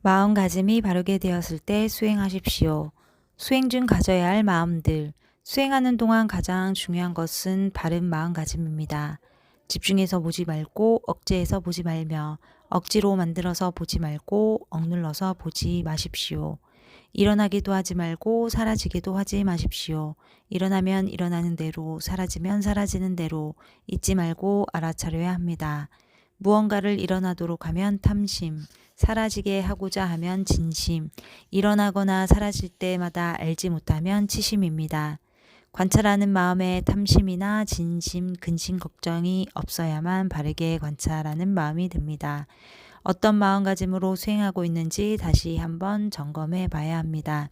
마음가짐이 바르게 되었을 때 수행하십시오. 수행 중 가져야 할 마음들. 수행하는 동안 가장 중요한 것은 바른 마음가짐입니다. 집중해서 보지 말고 억제해서 보지 말며 억지로 만들어서 보지 말고 억눌러서 보지 마십시오. 일어나기도 하지 말고 사라지기도 하지 마십시오. 일어나면 일어나는 대로, 사라지면 사라지는 대로 잊지 말고 알아차려야 합니다. 무언가를 일어나도록 하면 탐심, 사라지게 하고자 하면 진심, 일어나거나 사라질 때마다 알지 못하면 치심입니다. 관찰하는 마음에 탐심이나 진심, 근심, 걱정이 없어야만 바르게 관찰하는 마음이 듭니다. 어떤 마음가짐으로 수행하고 있는지 다시 한번 점검해 봐야 합니다.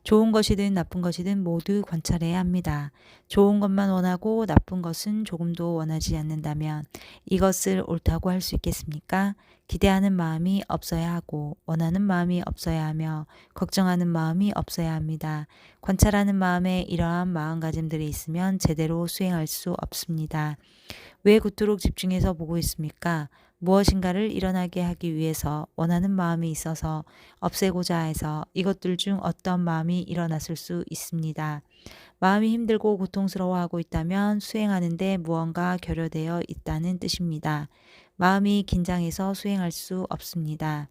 좋은 것이든 나쁜 것이든 모두 관찰해야 합니다. 좋은 것만 원하고 나쁜 것은 조금도 원하지 않는다면 이것을 옳다고 할 수 있겠습니까? 기대하는 마음이 없어야 하고 원하는 마음이 없어야 하며 걱정하는 마음이 없어야 합니다. 관찰하는 마음에 이러한 마음가짐들이 있으면 제대로 수행할 수 없습니다. 왜 그토록 집중해서 보고 있습니까? 무엇인가를 일어나게 하기 위해서 원하는 마음이 있어서 없애고자 해서 이것들 중 어떤 마음이 일어났을 수 있습니다. 마음이 힘들고 고통스러워하고 있다면 수행하는데 무언가 결여되어 있다는 뜻입니다. 마음이 긴장해서 수행할 수 없습니다.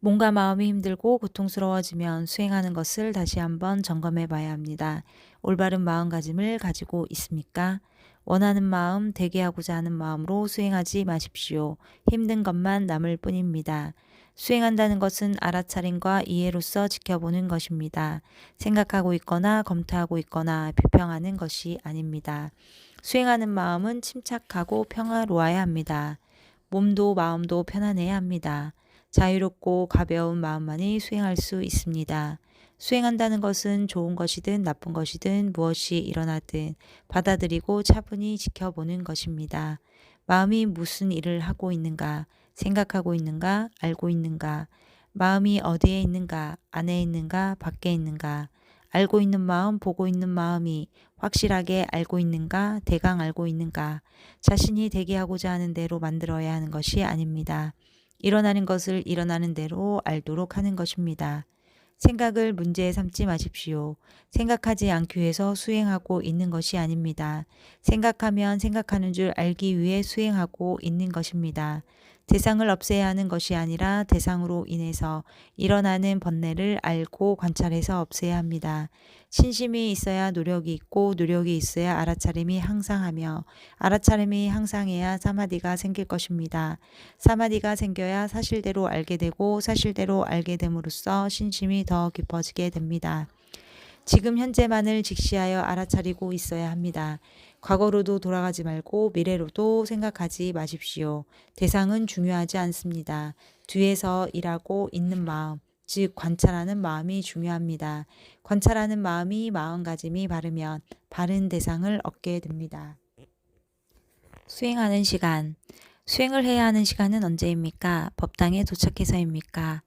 뭔가 마음이 힘들고 고통스러워지면 수행하는 것을 다시 한번 점검해 봐야 합니다. 올바른 마음가짐을 가지고 있습니까? 원하는 마음, 되게 하고자 하는 마음으로 수행하지 마십시오. 힘든 것만 남을 뿐입니다. 수행한다는 것은 알아차림과 이해로서 지켜보는 것입니다. 생각하고 있거나 검토하고 있거나 비평하는 것이 아닙니다. 수행하는 마음은 침착하고 평화로워야 합니다. 몸도 마음도 편안해야 합니다. 자유롭고 가벼운 마음만이 수행할 수 있습니다. 수행한다는 것은 좋은 것이든 나쁜 것이든 무엇이 일어나든 받아들이고 차분히 지켜보는 것입니다. 마음이 무슨 일을 하고 있는가, 생각하고 있는가, 알고 있는가, 마음이 어디에 있는가, 안에 있는가, 밖에 있는가, 알고 있는 마음, 보고 있는 마음이 확실하게 알고 있는가, 대강 알고 있는가, 자신이 되게 하고자 하는 대로 만들어야 하는 것이 아닙니다. 일어나는 것을 일어나는 대로 알도록 하는 것입니다. 생각을 문제 삼지 마십시오. 생각하지 않기 위해서 수행하고 있는 것이 아닙니다. 생각하면 생각하는 줄 알기 위해 수행하고 있는 것입니다. 대상을 없애야 하는 것이 아니라 대상으로 인해서 일어나는 번뇌를 알고 관찰해서 없애야 합니다. 신심이 있어야 노력이 있고 노력이 있어야 알아차림이 항상하며 알아차림이 항상해야 사마디가 생길 것입니다. 사마디가 생겨야 사실대로 알게 되고 사실대로 알게 됨으로써 신심이 더 깊어지게 됩니다. 지금 현재만을 직시하여 알아차리고 있어야 합니다. 과거로도 돌아가지 말고 미래로도 생각하지 마십시오. 대상은 중요하지 않습니다. 뒤에서 일하고 있는 마음, 즉 관찰하는 마음이 중요합니다. 관찰하는 마음이 마음가짐이 바르면 바른 대상을 얻게 됩니다. 수행하는 시간. 수행을 해야 하는 시간은 언제입니까? 법당에 도착해서입니까?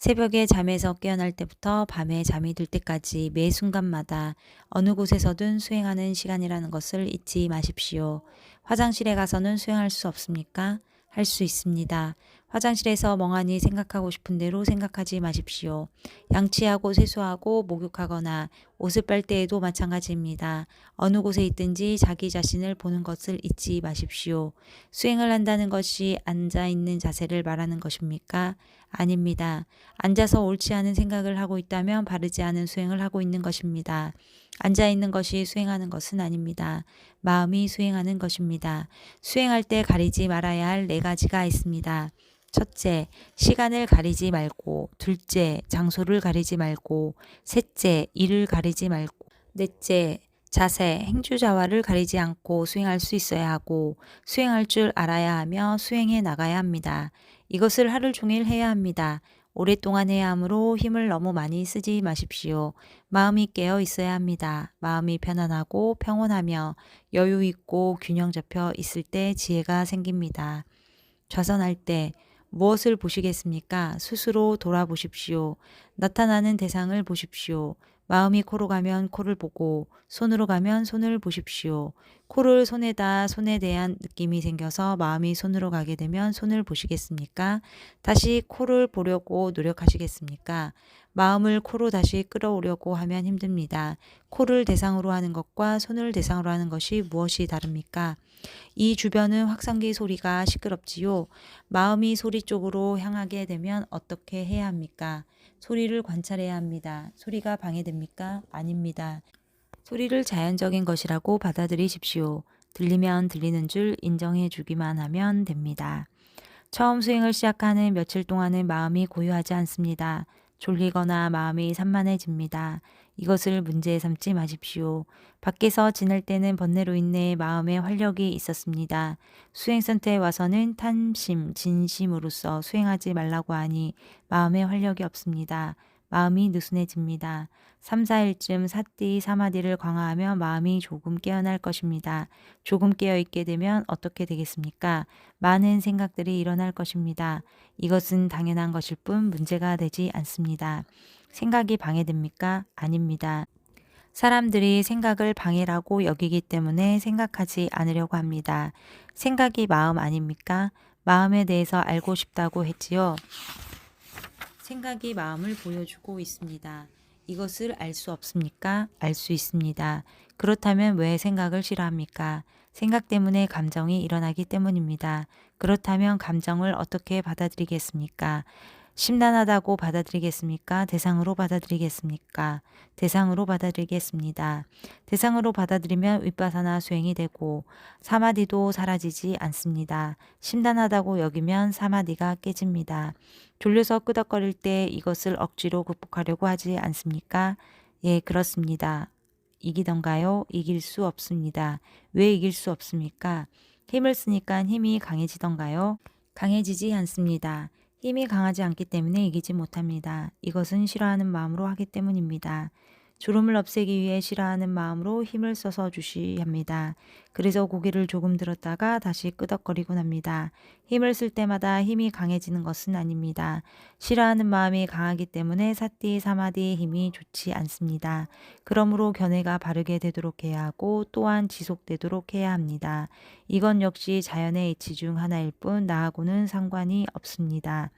새벽에 잠에서 깨어날 때부터 밤에 잠이 들 때까지 매 순간마다 어느 곳에서든 수행하는 시간이라는 것을 잊지 마십시오. 화장실에 가서는 수행할 수 없습니까? 할 수 있습니다. 화장실에서 멍하니 생각하고 싶은 대로 생각하지 마십시오. 양치하고 세수하고 목욕하거나 옷을 빨 때에도 마찬가지입니다. 어느 곳에 있든지 자기 자신을 보는 것을 잊지 마십시오. 수행을 한다는 것이 앉아있는 자세를 말하는 것입니까? 아닙니다. 앉아서 옳지 않은 생각을 하고 있다면 바르지 않은 수행을 하고 있는 것입니다. 앉아있는 것이 수행하는 것은 아닙니다. 마음이 수행하는 것입니다. 수행할 때 가리지 말아야 할 4가지가 있습니다. 첫째, 시간을 가리지 말고, 둘째, 장소를 가리지 말고, 셋째, 일을 가리지 말고, 넷째, 자세, 행주자화를 가리지 않고 수행할 수 있어야 하고 수행할 줄 알아야 하며 수행해 나가야 합니다. 이것을 하루 종일 해야 합니다. 오랫동안 해야 하므로 힘을 너무 많이 쓰지 마십시오. 마음이 깨어 있어야 합니다. 마음이 편안하고 평온하며 여유 있고 균형 잡혀 있을 때 지혜가 생깁니다. 좌선할 때 무엇을 보시겠습니까? 스스로 돌아보십시오. 나타나는 대상을 보십시오. 마음이 코로 가면 코를 보고 손으로 가면 손을 보십시오. 코를 손에 대한 느낌이 생겨서 마음이 손으로 가게 되면 손을 보시겠습니까? 다시 코를 보려고 노력하시겠습니까? 마음을 코로 다시 끌어오려고 하면 힘듭니다. 코를 대상으로 하는 것과 손을 대상으로 하는 것이 무엇이 다릅니까? 이 주변은 확성기 소리가 시끄럽지요. 마음이 소리 쪽으로 향하게 되면 어떻게 해야 합니까? 소리를 관찰해야 합니다. 소리가 방해됩니까? 아닙니다. 소리를 자연적인 것이라고 받아들이십시오. 들리면 들리는 줄 인정해 주기만 하면 됩니다. 처음 수행을 시작하는 며칠 동안은 마음이 고요하지 않습니다. 졸리거나 마음이 산만해집니다. 이것을 문제 삼지 마십시오. 밖에서 지낼 때는 번뇌로 인해 마음에 활력이 있었습니다. 수행센터에 와서는 탐심, 진심으로써 수행하지 말라고 하니 마음에 활력이 없습니다. 마음이 느슨해집니다. 3, 4일쯤 사띠, 사마디를 강화하며 마음이 조금 깨어날 것입니다. 조금 깨어있게 되면 어떻게 되겠습니까? 많은 생각들이 일어날 것입니다. 이것은 당연한 것일 뿐 문제가 되지 않습니다. 생각이 방해됩니까? 아닙니다. 사람들이 생각을 방해라고 여기기 때문에 생각하지 않으려고 합니다. 생각이 마음 아닙니까? 마음에 대해서 알고 싶다고 했지요. 생각이 마음을 보여주고 있습니다. 이것을 알 수 없습니까? 알 수 있습니다. 그렇다면 왜 생각을 싫어합니까? 생각 때문에 감정이 일어나기 때문입니다. 그렇다면 감정을 어떻게 받아들이겠습니까? 심란하다고 받아들이겠습니까? 대상으로 받아들이겠습니까? 대상으로 받아들이겠습니다. 대상으로 받아들이면 윗바사나 수행이 되고 사마디도 사라지지 않습니다. 심란하다고 여기면 사마디가 깨집니다. 졸려서 끄덕거릴 때 이것을 억지로 극복하려고 하지 않습니까? 예, 그렇습니다. 이기던가요? 이길 수 없습니다. 왜 이길 수 없습니까? 힘을 쓰니까 힘이 강해지던가요? 강해지지 않습니다. 힘이 강하지 않기 때문에 이기지 못합니다. 이것은 싫어하는 마음으로 하기 때문입니다. 졸음을 없애기 위해 싫어하는 마음으로 힘을 써서 주시합니다. 그래서 고개를 조금 들었다가 다시 끄덕거리곤 합니다. 힘을 쓸 때마다 힘이 강해지는 것은 아닙니다. 싫어하는 마음이 강하기 때문에 사띠, 사마디의 힘이 좋지 않습니다. 그러므로 견해가 바르게 되도록 해야 하고 또한 지속되도록 해야 합니다. 이건 역시 자연의 이치 중 하나일 뿐 나하고는 상관이 없습니다.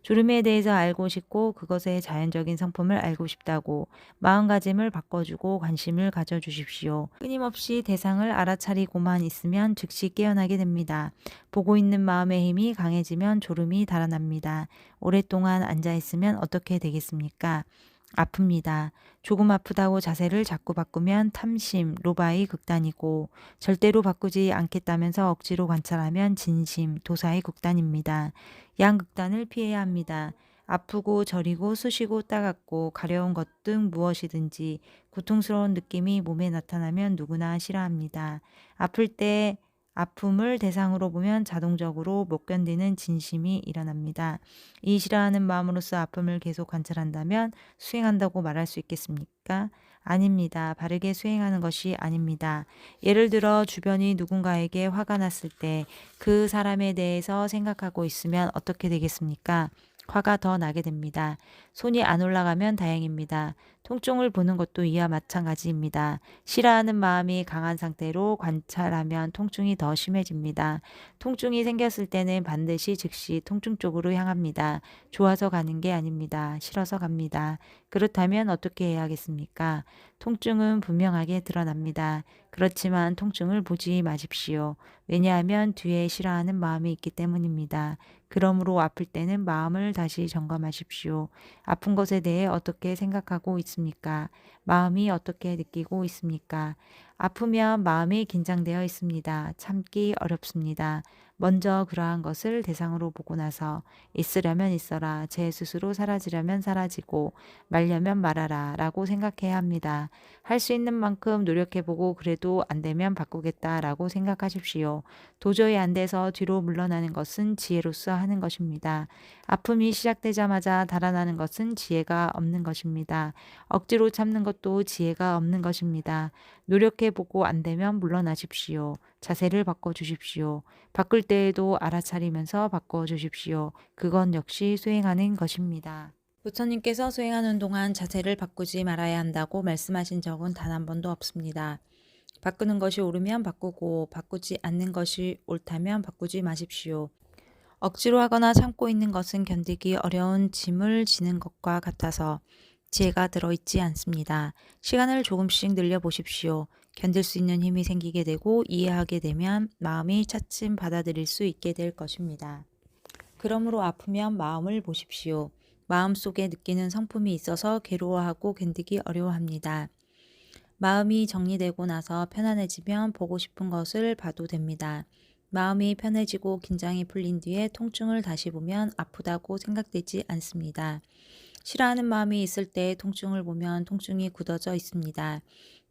졸음에 대해서 알고 싶고 그것의 자연적인 성품을 알고 싶다고 마음가짐을 바꿔주고 관심을 가져주십시오. 끊임없이 대상을 알아차리고만 있으면 즉시 깨어나게 됩니다. 보고 있는 마음의 힘이 강해지면 졸음이 달아납니다. 오랫동안 앉아있으면 어떻게 되겠습니까? 아픕니다. 조금 아프다고 자세를 자꾸 바꾸면 탐심, 로바의 극단이고 절대로 바꾸지 않겠다면서 억지로 관찰하면 진심, 도사의 극단입니다. 양극단을 피해야 합니다. 아프고 저리고 쑤시고 따갑고 가려운 것 등 무엇이든지 고통스러운 느낌이 몸에 나타나면 누구나 싫어합니다. 아플 때 아픔을 대상으로 보면 자동적으로 못 견디는 진심이 일어납니다. 이 싫어하는 마음으로서 아픔을 계속 관찰한다면 수행한다고 말할 수 있겠습니까? 아닙니다. 바르게 수행하는 것이 아닙니다. 예를 들어 주변이 누군가에게 화가 났을 때 그 사람에 대해서 생각하고 있으면 어떻게 되겠습니까? 화가 더 나게 됩니다. 손이 안 올라가면 다행입니다. 통증을 보는 것도 이와 마찬가지입니다. 싫어하는 마음이 강한 상태로 관찰하면 통증이 더 심해집니다. 통증이 생겼을 때는 반드시 즉시 통증 쪽으로 향합니다. 좋아서 가는 게 아닙니다. 싫어서 갑니다. 그렇다면 어떻게 해야 하겠습니까? 통증은 분명하게 드러납니다. 그렇지만 통증을 보지 마십시오. 왜냐하면 뒤에 싫어하는 마음이 있기 때문입니다. 그러므로 아플 때는 마음을 다시 점검하십시오. 아픈 것에 대해 어떻게 생각하고 있습니까? 마음이 어떻게 느끼고 있습니까? 아프면 마음이 긴장되어 있습니다. 참기 어렵습니다. 먼저 그러한 것을 대상으로 보고 나서 있으려면 있어라, 제 스스로 사라지려면 사라지고 말려면 말아라 라고 생각해야 합니다. 할 수 있는 만큼 노력해보고 그래도 안 되면 바꾸겠다 라고 생각하십시오. 도저히 안 돼서 뒤로 물러나는 것은 지혜로서 하는 것입니다. 아픔이 시작되자마자 달아나는 것은 지혜가 없는 것입니다. 억지로 참는 것도 지혜가 없는 것입니다. 노력해보고 안 되면 물러나십시오. 자세를 바꿔주십시오. 바꿀 때에도 알아차리면서 바꿔주십시오. 그건 역시 수행하는 것입니다. 부처님께서 수행하는 동안 자세를 바꾸지 말아야 한다고 말씀하신 적은 단 한 번도 없습니다. 바꾸는 것이 옳으면 바꾸고 바꾸지 않는 것이 옳다면 바꾸지 마십시오. 억지로 하거나 참고 있는 것은 견디기 어려운 짐을 지는 것과 같아서 지혜가 들어있지 않습니다. 시간을 조금씩 늘려보십시오. 견딜 수 있는 힘이 생기게 되고 이해하게 되면 마음이 차츰 받아들일 수 있게 될 것입니다. 그러므로 아프면 마음을 보십시오. 마음속에 느끼는 성품이 있어서 괴로워하고 견디기 어려워합니다. 마음이 정리되고 나서 편안해지면 보고 싶은 것을 봐도 됩니다. 마음이 편해지고 긴장이 풀린 뒤에 통증을 다시 보면 아프다고 생각되지 않습니다. 싫어하는 마음이 있을 때 통증을 보면 통증이 굳어져 있습니다.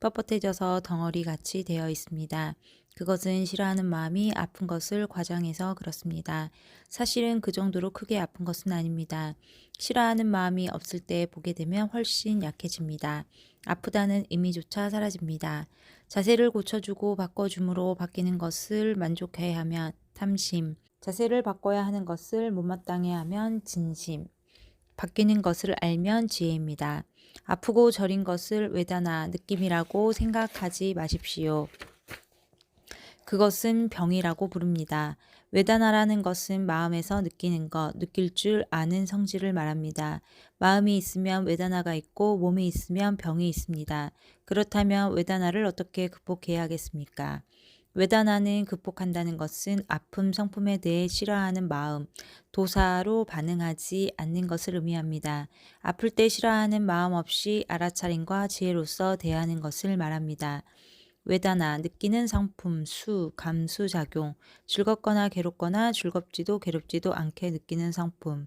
뻣뻣해져서 덩어리 같이 되어 있습니다. 그것은 싫어하는 마음이 아픈 것을 과장해서 그렇습니다. 사실은 그 정도로 크게 아픈 것은 아닙니다. 싫어하는 마음이 없을 때 보게 되면 훨씬 약해집니다. 아프다는 의미조차 사라집니다. 자세를 고쳐주고 바꿔줌으로 바뀌는 것을 만족해야 하면 탐심, 자세를 바꿔야 하는 것을 못마땅해 하면 진심, 바뀌는 것을 알면 지혜입니다. 아프고 저린 것을 외다나, 느낌이라고 생각하지 마십시오. 그것은 병이라고 부릅니다. 외다나라는 것은 마음에서 느끼는 것, 느낄 줄 아는 성질을 말합니다. 마음이 있으면 외다나가 있고 몸이 있으면 병이 있습니다. 그렇다면 외다나를 어떻게 극복해야 하겠습니까? 외다나는 극복한다는 것은 아픔 성품에 대해 싫어하는 마음, 도사로 반응하지 않는 것을 의미합니다. 아플 때 싫어하는 마음 없이 알아차림과 지혜로서 대하는 것을 말합니다. 외다나, 느끼는 성품, 수, 감수작용, 즐겁거나 괴롭거나 즐겁지도 괴롭지도 않게 느끼는 성품.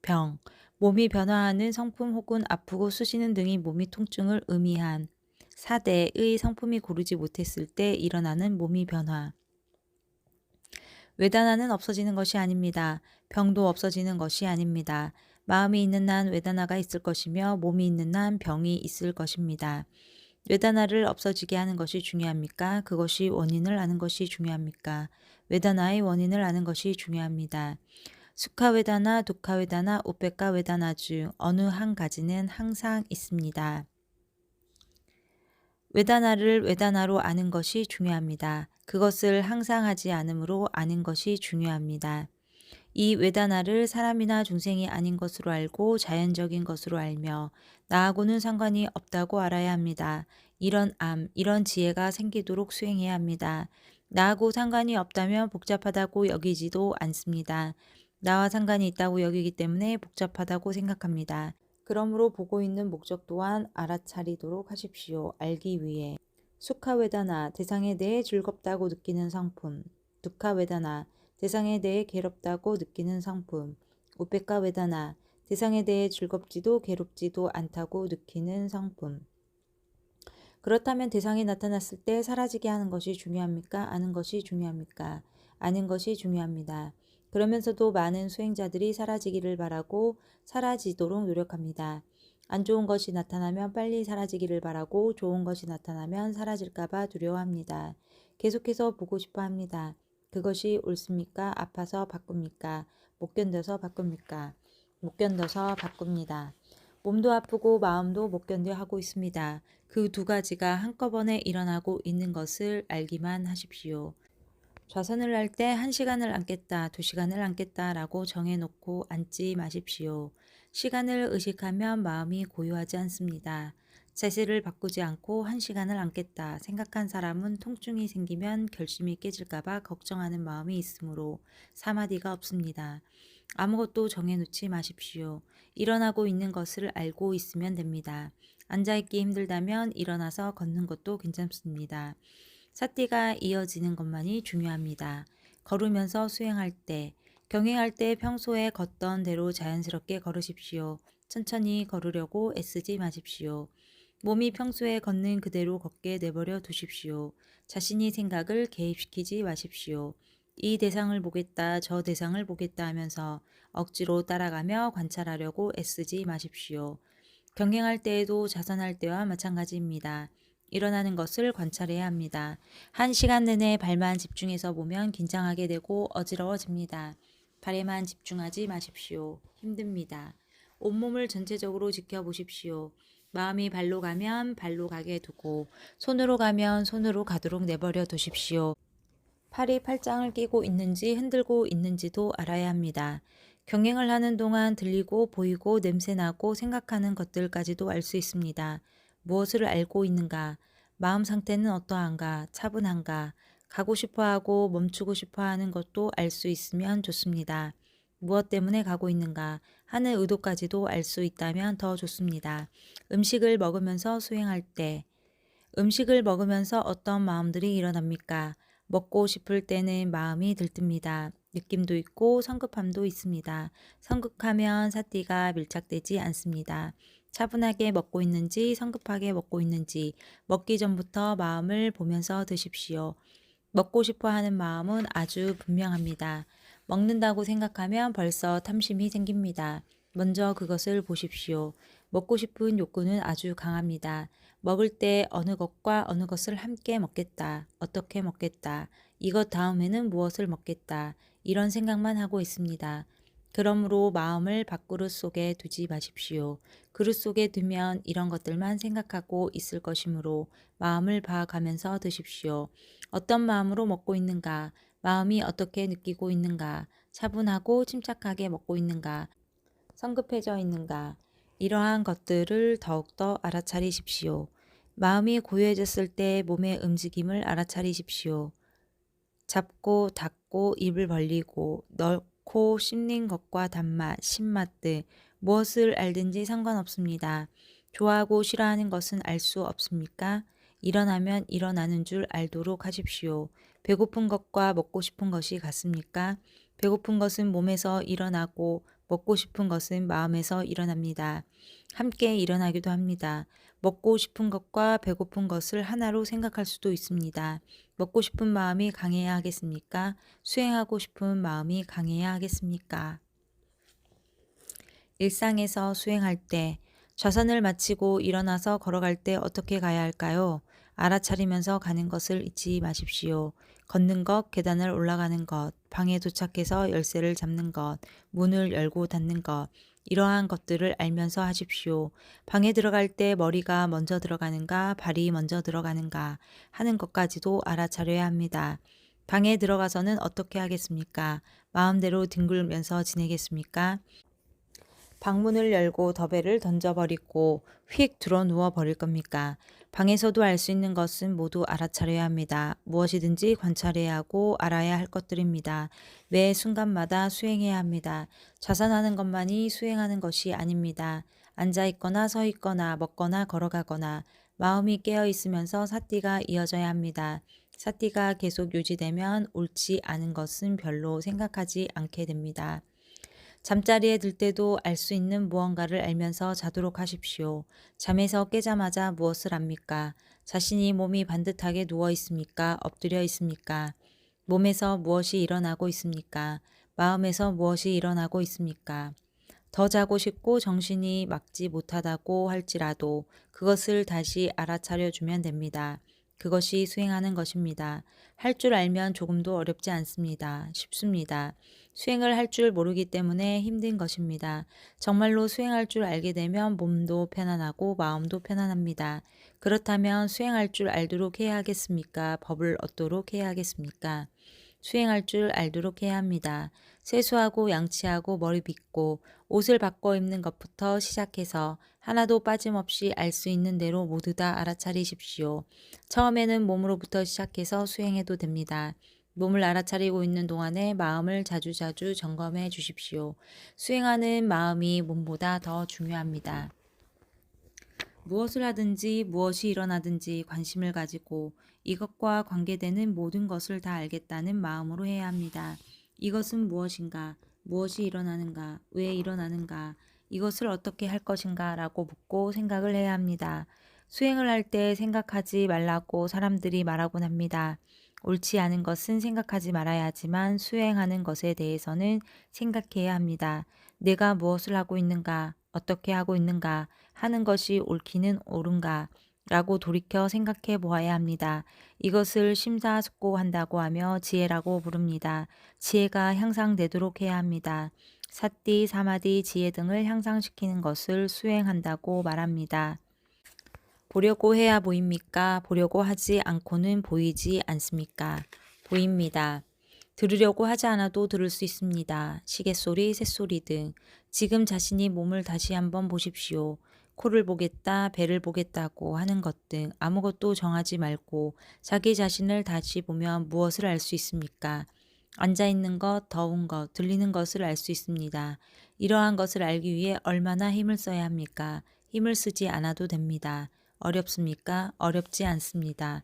병, 몸이 변화하는 성품 혹은 아프고 쑤시는 등이 몸이 통증을 의미한 사대의 성품이 고르지 못했을 때 일어나는 몸이 변화. 외다나는 없어지는 것이 아닙니다. 병도 없어지는 것이 아닙니다. 마음이 있는 한 외다나가 있을 것이며 몸이 있는 한 병이 있을 것입니다. 외다나를 없어지게 하는 것이 중요합니까? 그것이 원인을 아는 것이 중요합니까? 외다나의 원인을 아는 것이 중요합니다. 수카외다나, 두카외다나, 우페카외다나 중 어느 한 가지는 항상 있습니다. 외다나를 외다나로 아는 것이 중요합니다. 그것을 항상 하지 않으므로 아는 것이 중요합니다. 이 외다나를 사람이나 중생이 아닌 것으로 알고 자연적인 것으로 알며 나하고는 상관이 없다고 알아야 합니다. 이런 이런 지혜가 생기도록 수행해야 합니다. 나하고 상관이 없다면 복잡하다고 여기지도 않습니다. 나와 상관이 있다고 여기기 때문에 복잡하다고 생각합니다. 그러므로 보고 있는 목적 또한 알아차리도록 하십시오. 알기 위해. 수카웨다나, 대상에 대해 즐겁다고 느끼는 성품. 두카웨다나, 대상에 대해 괴롭다고 느끼는 성품. 우페카웨다나, 대상에 대해 즐겁지도 괴롭지도 않다고 느끼는 성품. 그렇다면 대상이 나타났을 때 사라지게 하는 것이 중요합니까? 아는 것이 중요합니까? 아는 것이 중요합니다. 그러면서도 많은 수행자들이 사라지기를 바라고 사라지도록 노력합니다. 안 좋은 것이 나타나면 빨리 사라지기를 바라고 좋은 것이 나타나면 사라질까봐 두려워합니다. 계속해서 보고 싶어 합니다. 그것이 옳습니까? 아파서 바꿉니까? 못 견뎌서 바꿉니까? 못 견뎌서 바꿉니다. 몸도 아프고 마음도 못 견뎌 하고 있습니다. 그 두 가지가 한꺼번에 일어나고 있는 것을 알기만 하십시오. 좌선을 할 때 1시간을 앉겠다, 2시간을 앉겠다 라고 정해놓고 앉지 마십시오. 시간을 의식하면 마음이 고요하지 않습니다. 자세를 바꾸지 않고 1시간을 앉겠다 생각한 사람은 통증이 생기면 결심이 깨질까봐 걱정하는 마음이 있으므로 사마디가 없습니다. 아무것도 정해놓지 마십시오. 일어나고 있는 것을 알고 있으면 됩니다. 앉아있기 힘들다면 일어나서 걷는 것도 괜찮습니다. 사띠가 이어지는 것만이 중요합니다. 걸으면서 수행할 때, 경행할 때 평소에 걷던 대로 자연스럽게 걸으십시오. 천천히 걸으려고 애쓰지 마십시오. 몸이 평소에 걷는 그대로 걷게 내버려 두십시오. 자신이 생각을 개입시키지 마십시오. 이 대상을 보겠다, 저 대상을 보겠다 하면서 억지로 따라가며 관찰하려고 애쓰지 마십시오. 경행할 때에도 자선할 때와 마찬가지입니다. 일어나는 것을 관찰해야 합니다. 1시간 내내 발만 집중해서 보면 긴장하게 되고 어지러워집니다. 발에만 집중하지 마십시오. 힘듭니다. 온몸을 전체적으로 지켜보십시오. 마음이 발로 가면 발로 가게 두고 손으로 가면 손으로 가도록 내버려 두십시오. 팔이 팔짱을 끼고 있는지 흔들고 있는지도 알아야 합니다. 경행을 하는 동안 들리고 보이고 냄새나고 생각하는 것들까지도 알 수 있습니다. 무엇을 알고 있는가? 마음 상태는 어떠한가? 차분한가? 가고 싶어 하고 멈추고 싶어 하는 것도 알 수 있으면 좋습니다. 무엇 때문에 가고 있는가 하는 의도까지도 알 수 있다면 더 좋습니다. 음식을 먹으면서 수행할 때 음식을 먹으면서 어떤 마음들이 일어납니까? 먹고 싶을 때는 마음이 들뜹니다. 느낌도 있고 성급함도 있습니다. 성급하면 사띠가 밀착되지 않습니다. 차분하게 먹고 있는지 성급하게 먹고 있는지 먹기 전부터 마음을 보면서 드십시오. 먹고 싶어 하는 마음은 아주 분명합니다. 먹는다고 생각하면 벌써 탐심이 생깁니다. 먼저 그것을 보십시오. 먹고 싶은 욕구는 아주 강합니다. 먹을 때 어느 것과 어느 것을 함께 먹겠다. 어떻게 먹겠다. 이것 다음에는 무엇을 먹겠다. 이런 생각만 하고 있습니다. 그러므로 마음을 밥그릇 속에 두지 마십시오. 그릇 속에 두면 이런 것들만 생각하고 있을 것이므로 마음을 봐가면서 드십시오. 어떤 마음으로 먹고 있는가? 마음이 어떻게 느끼고 있는가? 차분하고 침착하게 먹고 있는가? 성급해져 있는가? 이러한 것들을 더욱더 알아차리십시오. 마음이 고요해졌을 때 몸의 움직임을 알아차리십시오. 잡고 닫고 입을 벌리고 넣고 씹는 것과 단맛, 신맛 등 무엇을 알든지 상관없습니다. 좋아하고 싫어하는 것은 알 수 없습니까? 일어나면 일어나는 줄 알도록 하십시오. 배고픈 것과 먹고 싶은 것이 같습니까? 배고픈 것은 몸에서 일어나고 먹고 싶은 것은 마음에서 일어납니다. 함께 일어나기도 합니다. 먹고 싶은 것과 배고픈 것을 하나로 생각할 수도 있습니다. 먹고 싶은 마음이 강해야 하겠습니까? 수행하고 싶은 마음이 강해야 하겠습니까? 일상에서 수행할 때 좌선을 마치고 일어나서 걸어갈 때 어떻게 가야 할까요? 알아차리면서 가는 것을 잊지 마십시오. 걷는 것, 계단을 올라가는 것, 방에 도착해서 열쇠를 잡는 것, 문을 열고 닫는 것, 이러한 것들을 알면서 하십시오. 방에 들어갈 때 머리가 먼저 들어가는가, 발이 먼저 들어가는가 하는 것까지도 알아차려야 합니다. 방에 들어가서는 어떻게 하겠습니까? 마음대로 뒹굴면서 지내겠습니까? 방문을 열고 더베를 던져버리고 휙 들어 누워 버릴 겁니까? 방에서도 알 수 있는 것은 모두 알아차려야 합니다. 무엇이든지 관찰해야 하고 알아야 할 것들입니다. 매 순간마다 수행해야 합니다. 자산하는 것만이 수행하는 것이 아닙니다. 앉아 있거나 서 있거나 먹거나 걸어가거나 마음이 깨어 있으면서 사띠가 이어져야 합니다. 사띠가 계속 유지되면 옳지 않은 것은 별로 생각하지 않게 됩니다. 잠자리에 들 때도 알 수 있는 무언가를 알면서 자도록 하십시오. 잠에서 깨자마자 무엇을 압니까? 자신이 몸이 반듯하게 누워 있습니까? 엎드려 있습니까? 몸에서 무엇이 일어나고 있습니까? 마음에서 무엇이 일어나고 있습니까? 더 자고 싶고 정신이 막지 못하다고 할지라도 그것을 다시 알아차려 주면 됩니다. 그것이 수행하는 것입니다. 할 줄 알면 조금도 어렵지 않습니다. 쉽습니다. 수행을 할 줄 모르기 때문에 힘든 것입니다. 정말로 수행할 줄 알게 되면 몸도 편안하고 마음도 편안합니다. 그렇다면 수행할 줄 알도록 해야 하겠습니까? 법을 얻도록 해야 하겠습니까? 수행할 줄 알도록 해야 합니다. 세수하고 양치하고 머리 빗고 옷을 바꿔 입는 것부터 시작해서 하나도 빠짐없이 알 수 있는 대로 모두 다 알아차리십시오. 처음에는 몸으로부터 시작해서 수행해도 됩니다. 몸을 알아차리고 있는 동안에 마음을 자주자주 점검해 주십시오. 수행하는 마음이 몸보다 더 중요합니다. 무엇을 하든지 무엇이 일어나든지 관심을 가지고 이것과 관계되는 모든 것을 다 알겠다는 마음으로 해야 합니다. 이것은 무엇인가? 무엇이 일어나는가? 왜 일어나는가? 이것을 어떻게 할 것인가? 라고 묻고 생각을 해야 합니다. 수행을 할 때 생각하지 말라고 사람들이 말하곤 합니다. 옳지 않은 것은 생각하지 말아야 하지만 수행하는 것에 대해서는 생각해야 합니다. 내가 무엇을 하고 있는가? 어떻게 하고 있는가 하는 것이 옳기는 옳은가 라고 돌이켜 생각해 보아야 합니다. 이것을 심사숙고한다고 하며 지혜라고 부릅니다. 지혜가 향상되도록 해야 합니다. 사띠, 사마디, 지혜 등을 향상시키는 것을 수행한다고 말합니다. 보려고 해야 보입니까? 보려고 하지 않고는 보이지 않습니까? 보입니다. 들으려고 하지 않아도 들을 수 있습니다. 시계소리, 새소리 등. 지금 자신이 몸을 다시 한번 보십시오. 코를 보겠다, 배를 보겠다고 하는 것 등 아무것도 정하지 말고 자기 자신을 다시 보면 무엇을 알 수 있습니까? 앉아있는 것, 더운 것, 들리는 것을 알 수 있습니다. 이러한 것을 알기 위해 얼마나 힘을 써야 합니까? 힘을 쓰지 않아도 됩니다. 어렵습니까? 어렵지 않습니다.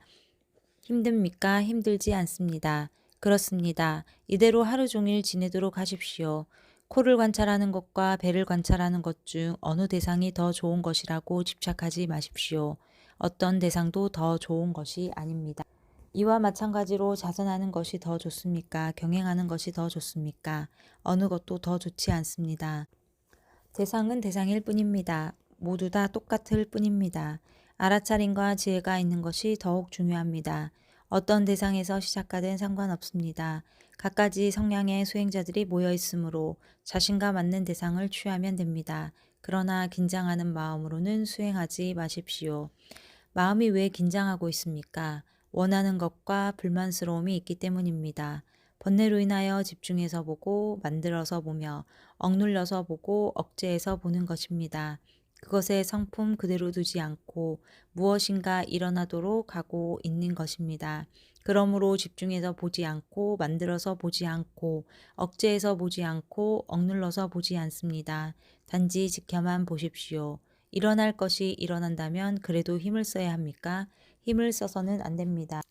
힘듭니까? 힘들지 않습니다. 그렇습니다. 이대로 하루 종일 지내도록 하십시오. 코를 관찰하는 것과 배를 관찰하는 것 중 어느 대상이 더 좋은 것이라고 집착하지 마십시오. 어떤 대상도 더 좋은 것이 아닙니다. 이와 마찬가지로 자선하는 것이 더 좋습니까? 경행하는 것이 더 좋습니까? 어느 것도 더 좋지 않습니다. 대상은 대상일 뿐입니다. 모두 다 똑같을 뿐입니다. 알아차림과 지혜가 있는 것이 더욱 중요합니다. 어떤 대상에서 시작하든 상관없습니다. 갖가지 성향의 수행자들이 모여 있으므로 자신과 맞는 대상을 취하면 됩니다. 그러나 긴장하는 마음으로는 수행하지 마십시오. 마음이 왜 긴장하고 있습니까? 원하는 것과 불만스러움이 있기 때문입니다. 번뇌로 인하여 집중해서 보고 만들어서 보며 억눌려서 보고 억제해서 보는 것입니다. 그것의 성품 그대로 두지 않고 무엇인가 일어나도록 하고 있는 것입니다. 그러므로 집중해서 보지 않고 만들어서 보지 않고 억제해서 보지 않고 억눌러서 보지 않습니다. 단지 지켜만 보십시오. 일어날 것이 일어난다면 그래도 힘을 써야 합니까? 힘을 써서는 안 됩니다.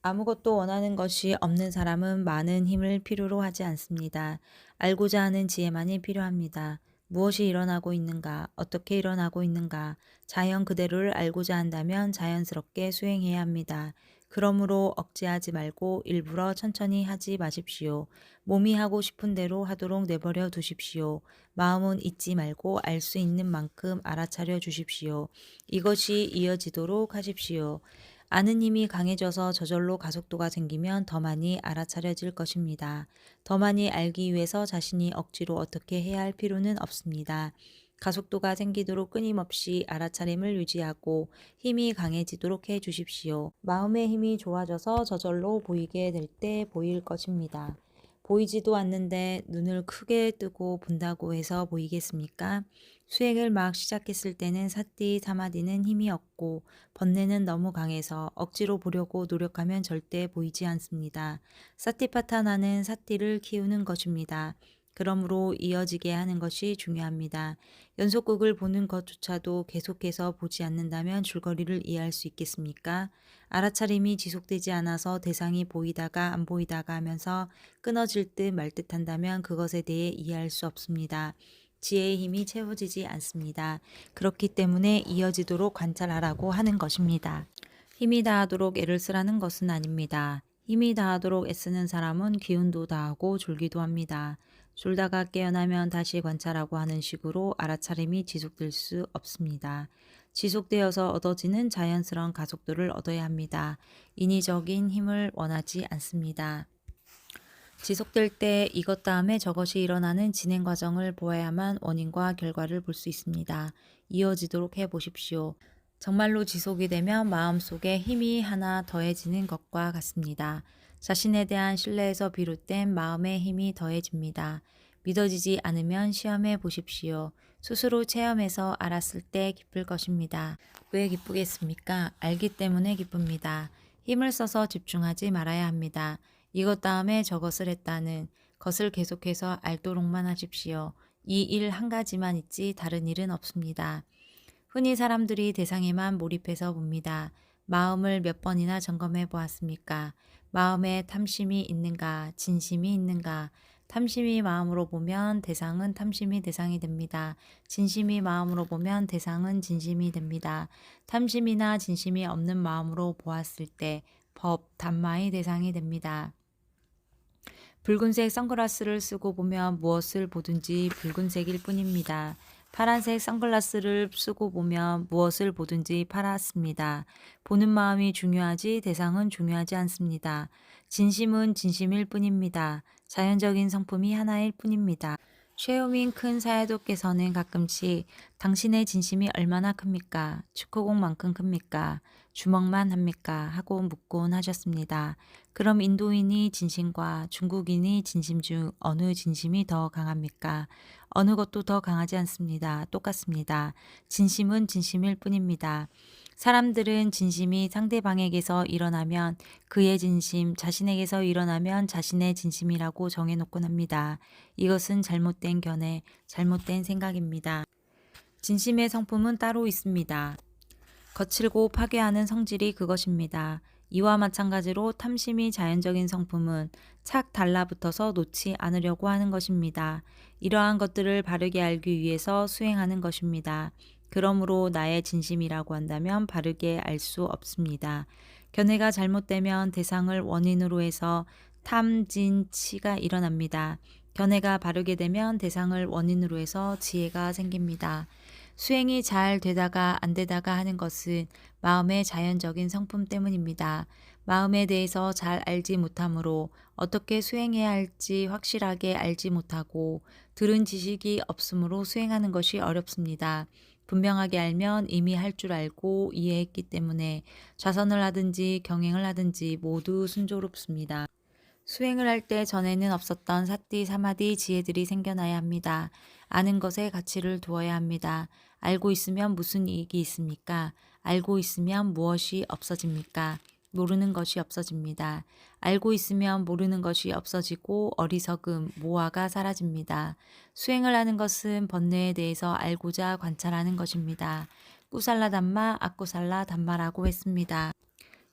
아무것도 원하는 것이 없는 사람은 많은 힘을 필요로 하지 않습니다. 알고자 하는 지혜만이 필요합니다. 무엇이 일어나고 있는가, 어떻게 일어나고 있는가, 자연 그대로를 알고자 한다면 자연스럽게 수행해야 합니다. 그러므로 억제하지 말고 일부러 천천히 하지 마십시오. 몸이 하고 싶은 대로 하도록 내버려 두십시오. 마음은 잊지 말고 알 수 있는 만큼 알아차려 주십시오. 이것이 이어지도록 하십시오. 아는 힘이 강해져서 저절로 가속도가 생기면 더 많이 알아차려질 것입니다. 더 많이 알기 위해서 자신이 억지로 어떻게 해야 할 필요는 없습니다. 가속도가 생기도록 끊임없이 알아차림을 유지하고 힘이 강해지도록 해 주십시오. 마음의 힘이 좋아져서 저절로 보이게 될 때 보일 것입니다. 보이지도 않는데 눈을 크게 뜨고 본다고 해서 보이겠습니까? 수행을 막 시작했을 때는 사띠, 사마디는 힘이 없고 번뇌는 너무 강해서 억지로 보려고 노력하면 절대 보이지 않습니다. 사티파타나는 사띠를 키우는 것입니다. 그러므로 이어지게 하는 것이 중요합니다. 연속극을 보는 것조차도 계속해서 보지 않는다면 줄거리를 이해할 수 있겠습니까? 알아차림이 지속되지 않아서 대상이 보이다가 안 보이다가 하면서 끊어질 듯 말 듯 한다면 그것에 대해 이해할 수 없습니다. 지혜의 힘이 채워지지 않습니다. 그렇기 때문에 이어지도록 관찰하라고 하는 것입니다. 힘이 다하도록 애를 쓰라는 것은 아닙니다. 힘이 다하도록 애쓰는 사람은 기운도 다하고 졸기도 합니다. 졸다가 깨어나면 다시 관찰하고 하는 식으로 알아차림이 지속될 수 없습니다. 지속되어서 얻어지는 자연스러운 가속도를 얻어야 합니다. 인위적인 힘을 원하지 않습니다. 지속될 때 이것 다음에 저것이 일어나는 진행 과정을 보아야만 원인과 결과를 볼 수 있습니다. 이어지도록 해보십시오. 정말로 지속이 되면 마음속에 힘이 하나 더해지는 것과 같습니다. 자신에 대한 신뢰에서 비롯된 마음의 힘이 더해집니다. 믿어지지 않으면 시험해 보십시오. 스스로 체험해서 알았을 때 기쁠 것입니다. 왜 기쁘겠습니까? 알기 때문에 기쁩니다. 힘을 써서 집중하지 말아야 합니다. 이것 다음에 저것을 했다는 것을 계속해서 알도록만 하십시오. 이 일 한 가지만 있지 다른 일은 없습니다. 흔히 사람들이 대상에만 몰입해서 봅니다. 마음을 몇 번이나 점검해 보았습니까? 마음에 탐심이 있는가, 진심이 있는가? 탐심이 마음으로 보면 대상은 탐심이 대상이 됩니다. 진심이 마음으로 보면 대상은 진심이 됩니다. 탐심이나 진심이 없는 마음으로 보았을 때 법, 담마의 대상이 됩니다. 붉은색 선글라스를 쓰고 보면 무엇을 보든지 붉은색일 뿐입니다. 파란색 선글라스를 쓰고 보면 무엇을 보든지 파랗습니다. 보는 마음이 중요하지 대상은 중요하지 않습니다. 진심은 진심일 뿐입니다. 자연적인 성품이 하나일 뿐입니다. 쉐오밍 큰 사야도께서는 가끔씩 당신의 진심이 얼마나 큽니까? 축구공만큼 큽니까? 주먹만 합니까? 하고 묻곤 하셨습니다. 그럼 인도인이 진심과 중국인이 진심 중 어느 진심이 더 강합니까? 어느 것도 더 강하지 않습니다. 똑같습니다. 진심은 진심일 뿐입니다. 사람들은 진심이 상대방에게서 일어나면 그의 진심, 자신에게서 일어나면 자신의 진심이라고 정해놓곤 합니다. 이것은 잘못된 견해, 잘못된 생각입니다. 진심의 성품은 따로 있습니다. 거칠고 파괴하는 성질이 그것입니다. 이와 마찬가지로 탐심이 자연적인 성품은 착 달라붙어서 놓지 않으려고 하는 것입니다. 이러한 것들을 바르게 알기 위해서 수행하는 것입니다. 그러므로 나의 진심이라고 한다면 바르게 알 수 없습니다. 견해가 잘못되면 대상을 원인으로 해서 탐진치가 일어납니다. 견해가 바르게 되면 대상을 원인으로 해서 지혜가 생깁니다. 수행이 잘 되다가 안 되다가 하는 것은 마음의 자연적인 성품 때문입니다. 마음에 대해서 잘 알지 못하므로 어떻게 수행해야 할지 확실하게 알지 못하고 들은 지식이 없으므로 수행하는 것이 어렵습니다. 분명하게 알면 이미 할 줄 알고 이해했기 때문에 좌선을 하든지 경행을 하든지 모두 순조롭습니다. 수행을 할 때 전에는 없었던 사띠, 사마디 지혜들이 생겨나야 합니다. 아는 것에 가치를 두어야 합니다. 알고 있으면 무슨 이익이 있습니까? 알고 있으면 무엇이 없어집니까? 모르는 것이 없어집니다. 알고 있으면 모르는 것이 없어지고 어리석음, 모화가 사라집니다. 수행을 하는 것은 번뇌에 대해서 알고자 관찰하는 것입니다. 꾸살라 담마, 악꾸살라 담마라고 했습니다.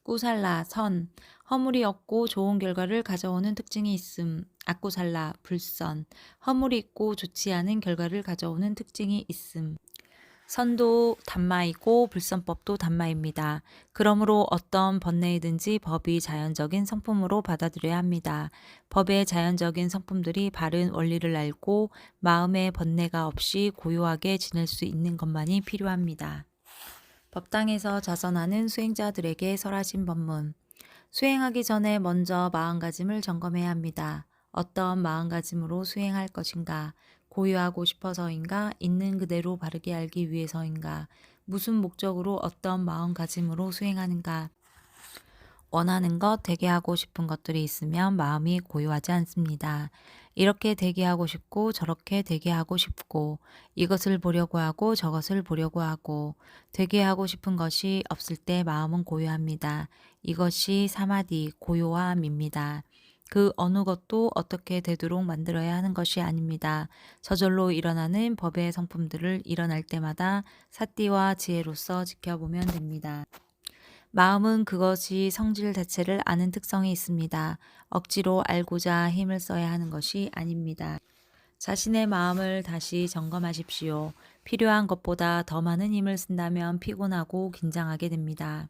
꾸살라, 선, 허물이 없고 좋은 결과를 가져오는 특징이 있음. 악꾸살라, 불선, 허물이 있고 좋지 않은 결과를 가져오는 특징이 있음. 선도 단마이고 불선법도 단마입니다. 그러므로 어떤 번뇌이든지 법이 자연적인 성품으로 받아들여야 합니다. 법의 자연적인 성품들이 바른 원리를 알고 마음의 번뇌가 없이 고요하게 지낼 수 있는 것만이 필요합니다. 법당에서 자선하는 수행자들에게 설하신 법문. 수행하기 전에 먼저 마음가짐을 점검해야 합니다. 어떤 마음가짐으로 수행할 것인가? 고요하고 싶어서인가? 있는 그대로 바르게 알기 위해서인가? 무슨 목적으로 어떤 마음가짐으로 수행하는가? 원하는 것, 되게 하고 싶은 것들이 있으면 마음이 고요하지 않습니다. 이렇게 되게 하고 싶고 저렇게 되게 하고 싶고 이것을 보려고 하고 저것을 보려고 하고 되게 하고 싶은 것이 없을 때 마음은 고요합니다. 이것이 사마디, 고요함입니다. 그 어느 것도 어떻게 되도록 만들어야 하는 것이 아닙니다. 저절로 일어나는 법의 성품들을 일어날 때마다 사띠와 지혜로서 지켜보면 됩니다. 마음은 그것이 성질 자체를 아는 특성이 있습니다. 억지로 알고자 힘을 써야 하는 것이 아닙니다. 자신의 마음을 다시 점검하십시오. 필요한 것보다 더 많은 힘을 쓴다면 피곤하고 긴장하게 됩니다.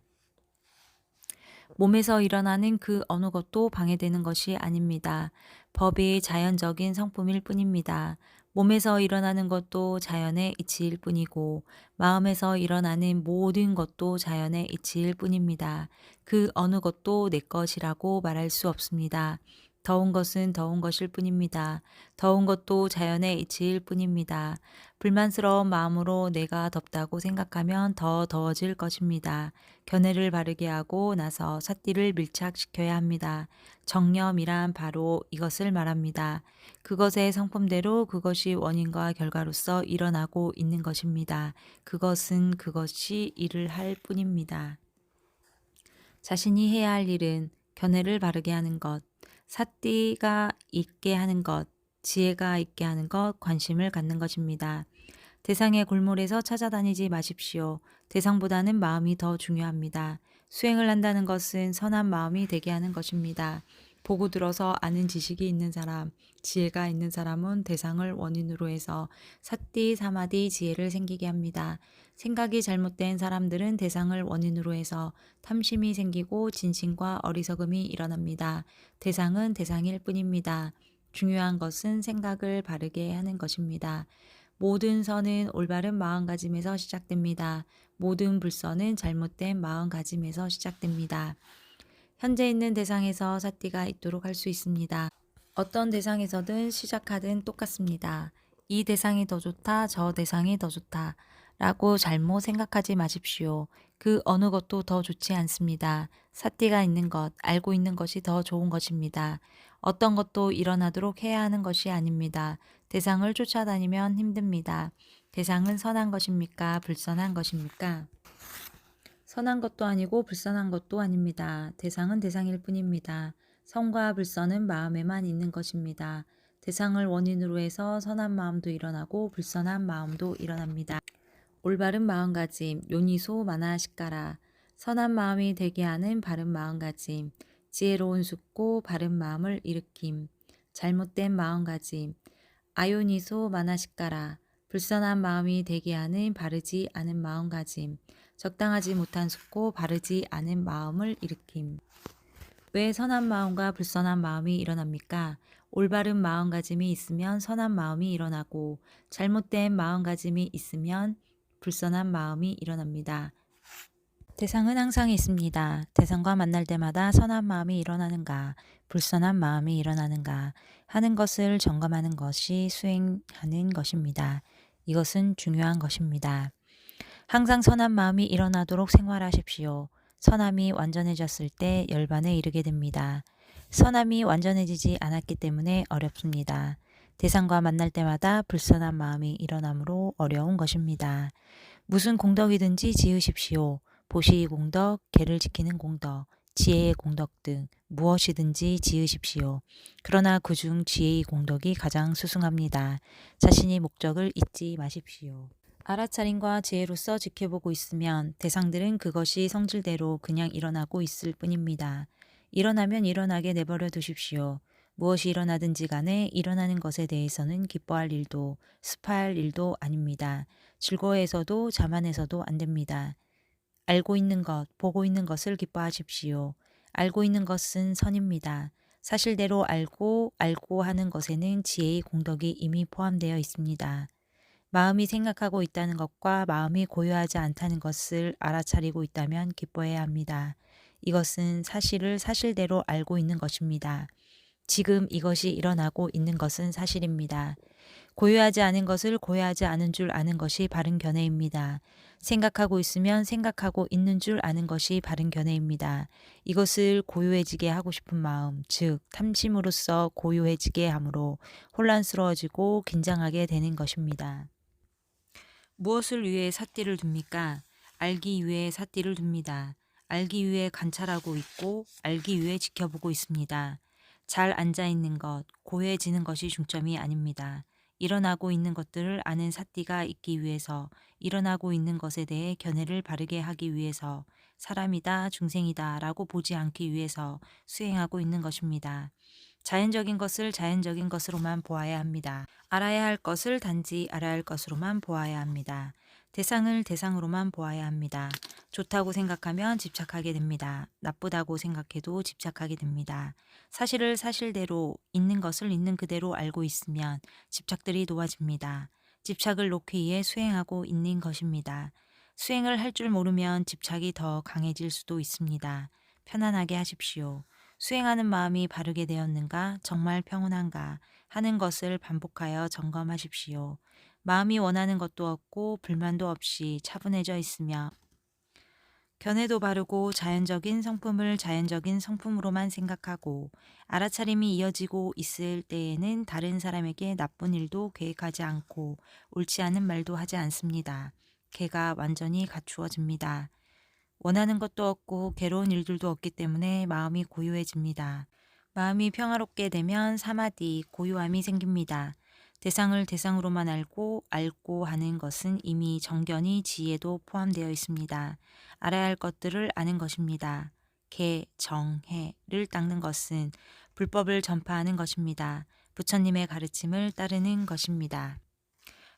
몸에서 일어나는 그 어느 것도 방해되는 것이 아닙니다. 법이 자연적인 성품일 뿐입니다. 몸에서 일어나는 것도 자연의 이치일 뿐이고 마음에서 일어나는 모든 것도 자연의 이치일 뿐입니다. 그 어느 것도 내 것이라고 말할 수 없습니다. 더운 것은 더운 것일 뿐입니다. 더운 것도 자연의 이치일 뿐입니다. 불만스러운 마음으로 내가 덥다고 생각하면 더 더워질 것입니다. 견해를 바르게 하고 나서 사띠를 밀착시켜야 합니다. 정념이란 바로 이것을 말합니다. 그것의 성품대로 그것이 원인과 결과로서 일어나고 있는 것입니다. 그것은 그것이 일을 할 뿐입니다. 자신이 해야 할 일은 견해를 바르게 하는 것, 사띠가 있게 하는 것, 지혜가 있게 하는 것, 관심을 갖는 것입니다. 대상의 골몰에서 찾아다니지 마십시오. 대상보다는 마음이 더 중요합니다. 수행을 한다는 것은 선한 마음이 되게 하는 것입니다. 보고 들어서 아는 지식이 있는 사람, 지혜가 있는 사람은 대상을 원인으로 해서 사띠, 사마디, 지혜를 생기게 합니다. 생각이 잘못된 사람들은 대상을 원인으로 해서 탐심이 생기고 진심과 어리석음이 일어납니다. 대상은 대상일 뿐입니다. 중요한 것은 생각을 바르게 하는 것입니다. 모든 선은 올바른 마음가짐에서 시작됩니다. 모든 불선은 잘못된 마음가짐에서 시작됩니다. 현재 있는 대상에서 사띠가 있도록 할 수 있습니다. 어떤 대상에서든 시작하든 똑같습니다. 이 대상이 더 좋다, 저 대상이 더 좋다 라고 잘못 생각하지 마십시오. 그 어느 것도 더 좋지 않습니다. 사띠가 있는 것, 알고 있는 것이 더 좋은 것입니다. 어떤 것도 일어나도록 해야 하는 것이 아닙니다. 대상을 쫓아다니면 힘듭니다. 대상은 선한 것입니까? 불선한 것입니까? 선한 것도 아니고 불선한 것도 아닙니다. 대상은 대상일 뿐입니다. 선과 불선은 마음에만 있는 것입니다. 대상을 원인으로 해서 선한 마음도 일어나고 불선한 마음도 일어납니다. 올바른 마음가짐, 요니소 마나시까라. 선한 마음이 되게 하는 바른 마음가짐, 지혜로운 숙고 바른 마음을 일으킴, 잘못된 마음가짐, 아요니소 마나시까라. 불선한 마음이 되게 하는 바르지 않은 마음가짐, 적당하지 못한 숙고 바르지 않은 마음을 일으킴. 왜 선한 마음과 불선한 마음이 일어납니까? 올바른 마음가짐이 있으면 선한 마음이 일어나고 잘못된 마음가짐이 있으면 불선한 마음이 일어납니다. 대상은 항상 있습니다. 대상과 만날 때마다 선한 마음이 일어나는가, 불선한 마음이 일어나는가 하는 것을 점검하는 것이 수행하는 것입니다. 이것은 중요한 것입니다. 항상 선한 마음이 일어나도록 생활하십시오. 선함이 완전해졌을 때 열반에 이르게 됩니다. 선함이 완전해지지 않았기 때문에 어렵습니다. 대상과 만날 때마다 불선한 마음이 일어나므로 어려운 것입니다. 무슨 공덕이든지 지으십시오. 보시의 공덕, 계를 지키는 공덕, 지혜의 공덕 등 무엇이든지 지으십시오. 그러나 그중 지혜의 공덕이 가장 수승합니다. 자신의 목적을 잊지 마십시오. 알아차림과 지혜로서 지켜보고 있으면 대상들은 그것이 성질대로 그냥 일어나고 있을 뿐입니다. 일어나면 일어나게 내버려 두십시오. 무엇이 일어나든지 간에 일어나는 것에 대해서는 기뻐할 일도 슬퍼할 일도 아닙니다. 즐거워해서도 자만해서도 안 됩니다. 알고 있는 것, 보고 있는 것을 기뻐하십시오. 알고 있는 것은 선입니다. 사실대로 알고 하는 것에는 지혜의 공덕이 이미 포함되어 있습니다. 마음이 생각하고 있다는 것과 마음이 고요하지 않다는 것을 알아차리고 있다면 기뻐해야 합니다. 이것은 사실을 사실대로 알고 있는 것입니다. 지금 이것이 일어나고 있는 것은 사실입니다. 고요하지 않은 것을 고요하지 않은 줄 아는 것이 바른 견해입니다. 생각하고 있으면 생각하고 있는 줄 아는 것이 바른 견해입니다. 이것을 고요해지게 하고 싶은 마음, 즉 탐심으로써 고요해지게 함으로 혼란스러워지고 긴장하게 되는 것입니다. 무엇을 위해 삿띠를 둡니까? 알기 위해 삿띠를 둡니다. 알기 위해 관찰하고 있고 알기 위해 지켜보고 있습니다. 잘 앉아 있는 것, 고요해지는 것이 중점이 아닙니다. 일어나고 있는 것들을 아는 삿띠가 있기 위해서, 일어나고 있는 것에 대해 견해를 바르게 하기 위해서, 사람이다, 중생이다 라고 보지 않기 위해서 수행하고 있는 것입니다. 자연적인 것을 자연적인 것으로만 보아야 합니다. 알아야 할 것을 단지 알아야 할 것으로만 보아야 합니다. 대상을 대상으로만 보아야 합니다. 좋다고 생각하면 집착하게 됩니다. 나쁘다고 생각해도 집착하게 됩니다. 사실을 사실대로 있는 것을 있는 그대로 알고 있으면 집착들이 놓아집니다. 집착을 놓기 위해 수행하고 있는 것입니다. 수행을 할 줄 모르면 집착이 더 강해질 수도 있습니다. 편안하게 하십시오. 수행하는 마음이 바르게 되었는가, 정말 평온한가 하는 것을 반복하여 점검하십시오. 마음이 원하는 것도 없고 불만도 없이 차분해져 있으며 견해도 바르고 자연적인 성품을 자연적인 성품으로만 생각하고 알아차림이 이어지고 있을 때에는 다른 사람에게 나쁜 일도 계획하지 않고 옳지 않은 말도 하지 않습니다. 개가 완전히 갖추어집니다. 원하는 것도 없고 괴로운 일들도 없기 때문에 마음이 고요해집니다. 마음이 평화롭게 되면 사마디, 고요함이 생깁니다. 대상을 대상으로만 알고 하는 것은 이미 정견이 지혜도 포함되어 있습니다. 알아야 할 것들을 아는 것입니다. 개, 정, 해를 닦는 것은 불법을 전파하는 것입니다. 부처님의 가르침을 따르는 것입니다.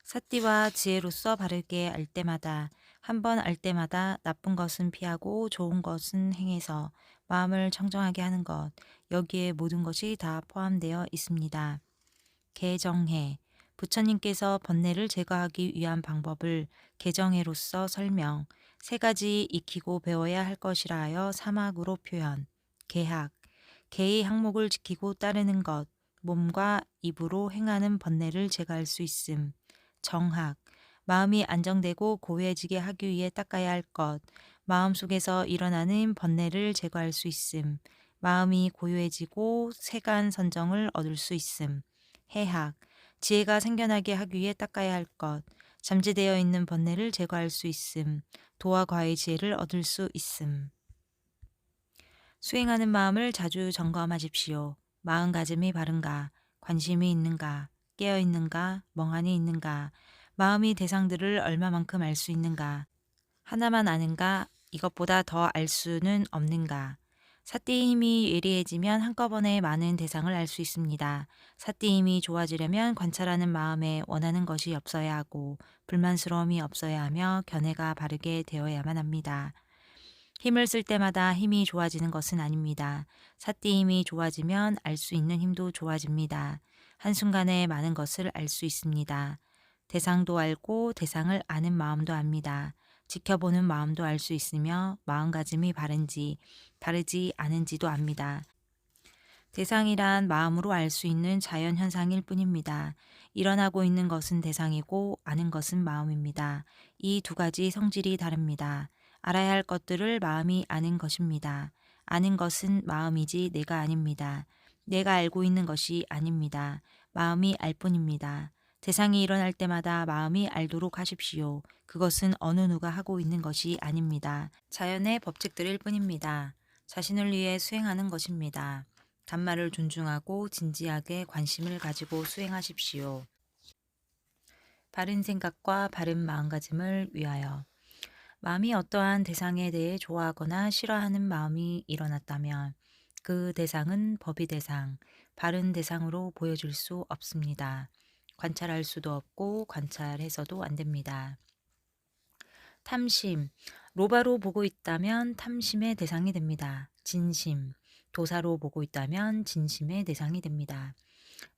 사띠와 지혜로서 바르게 알 때마다 한 번 알 때마다 나쁜 것은 피하고 좋은 것은 행해서 마음을 청정하게 하는 것, 여기에 모든 것이 다 포함되어 있습니다. 개정해, 부처님께서 번뇌를 제거하기 위한 방법을 개정해로서 설명, 세 가지 익히고 배워야 할 것이라 하여 사막으로 표현, 개학, 개의 항목을 지키고 따르는 것, 몸과 입으로 행하는 번뇌를 제거할 수 있음. 정학, 마음이 안정되고 고요해지게 하기 위해 닦아야 할 것, 마음속에서 일어나는 번뇌를 제거할 수 있음. 마음이 고요해지고 세간 선정을 얻을 수 있음. 해학, 지혜가 생겨나게 하기 위해 닦아야 할 것, 잠재되어 있는 번뇌를 제거할 수 있음. 도와 과의 지혜를 얻을 수 있음. 수행하는 마음을 자주 점검하십시오. 마음가짐이 바른가, 관심이 있는가, 깨어 있는가, 멍하니 있는가, 마음이 대상들을 얼마만큼 알 수 있는가, 하나만 아는가, 이것보다 더 알 수는 없는가. 사띠의 힘이 예리해지면 한꺼번에 많은 대상을 알 수 있습니다. 사띠의 힘이 좋아지려면 관찰하는 마음에 원하는 것이 없어야 하고 불만스러움이 없어야 하며 견해가 바르게 되어야만 합니다. 힘을 쓸 때마다 힘이 좋아지는 것은 아닙니다. 사띠 힘이 좋아지면 알 수 있는 힘도 좋아집니다. 한순간에 많은 것을 알 수 있습니다. 대상도 알고 대상을 아는 마음도 압니다. 지켜보는 마음도 알 수 있으며 마음가짐이 바른지 바르지 않은지도 압니다. 대상이란 마음으로 알 수 있는 자연 현상일 뿐입니다. 일어나고 있는 것은 대상이고 아는 것은 마음입니다. 이 두 가지 성질이 다릅니다. 알아야 할 것들을 마음이 아는 것입니다. 아는 것은 마음이지 내가 아닙니다. 내가 알고 있는 것이 아닙니다. 마음이 알 뿐입니다. 대상이 일어날 때마다 마음이 알도록 하십시오. 그것은 어느 누가 하고 있는 것이 아닙니다. 자연의 법칙들일 뿐입니다. 자신을 위해 수행하는 것입니다. 단말을 존중하고 진지하게 관심을 가지고 수행하십시오. 바른 생각과 바른 마음가짐을 위하여 마음이 어떠한 대상에 대해 좋아하거나 싫어하는 마음이 일어났다면 그 대상은 법의 대상, 바른 대상으로 보여줄 수 없습니다. 관찰할 수도 없고 관찰해서도 안 됩니다. 탐심, 로바로 보고 있다면 탐심의 대상이 됩니다. 진심, 도사로 보고 있다면 진심의 대상이 됩니다.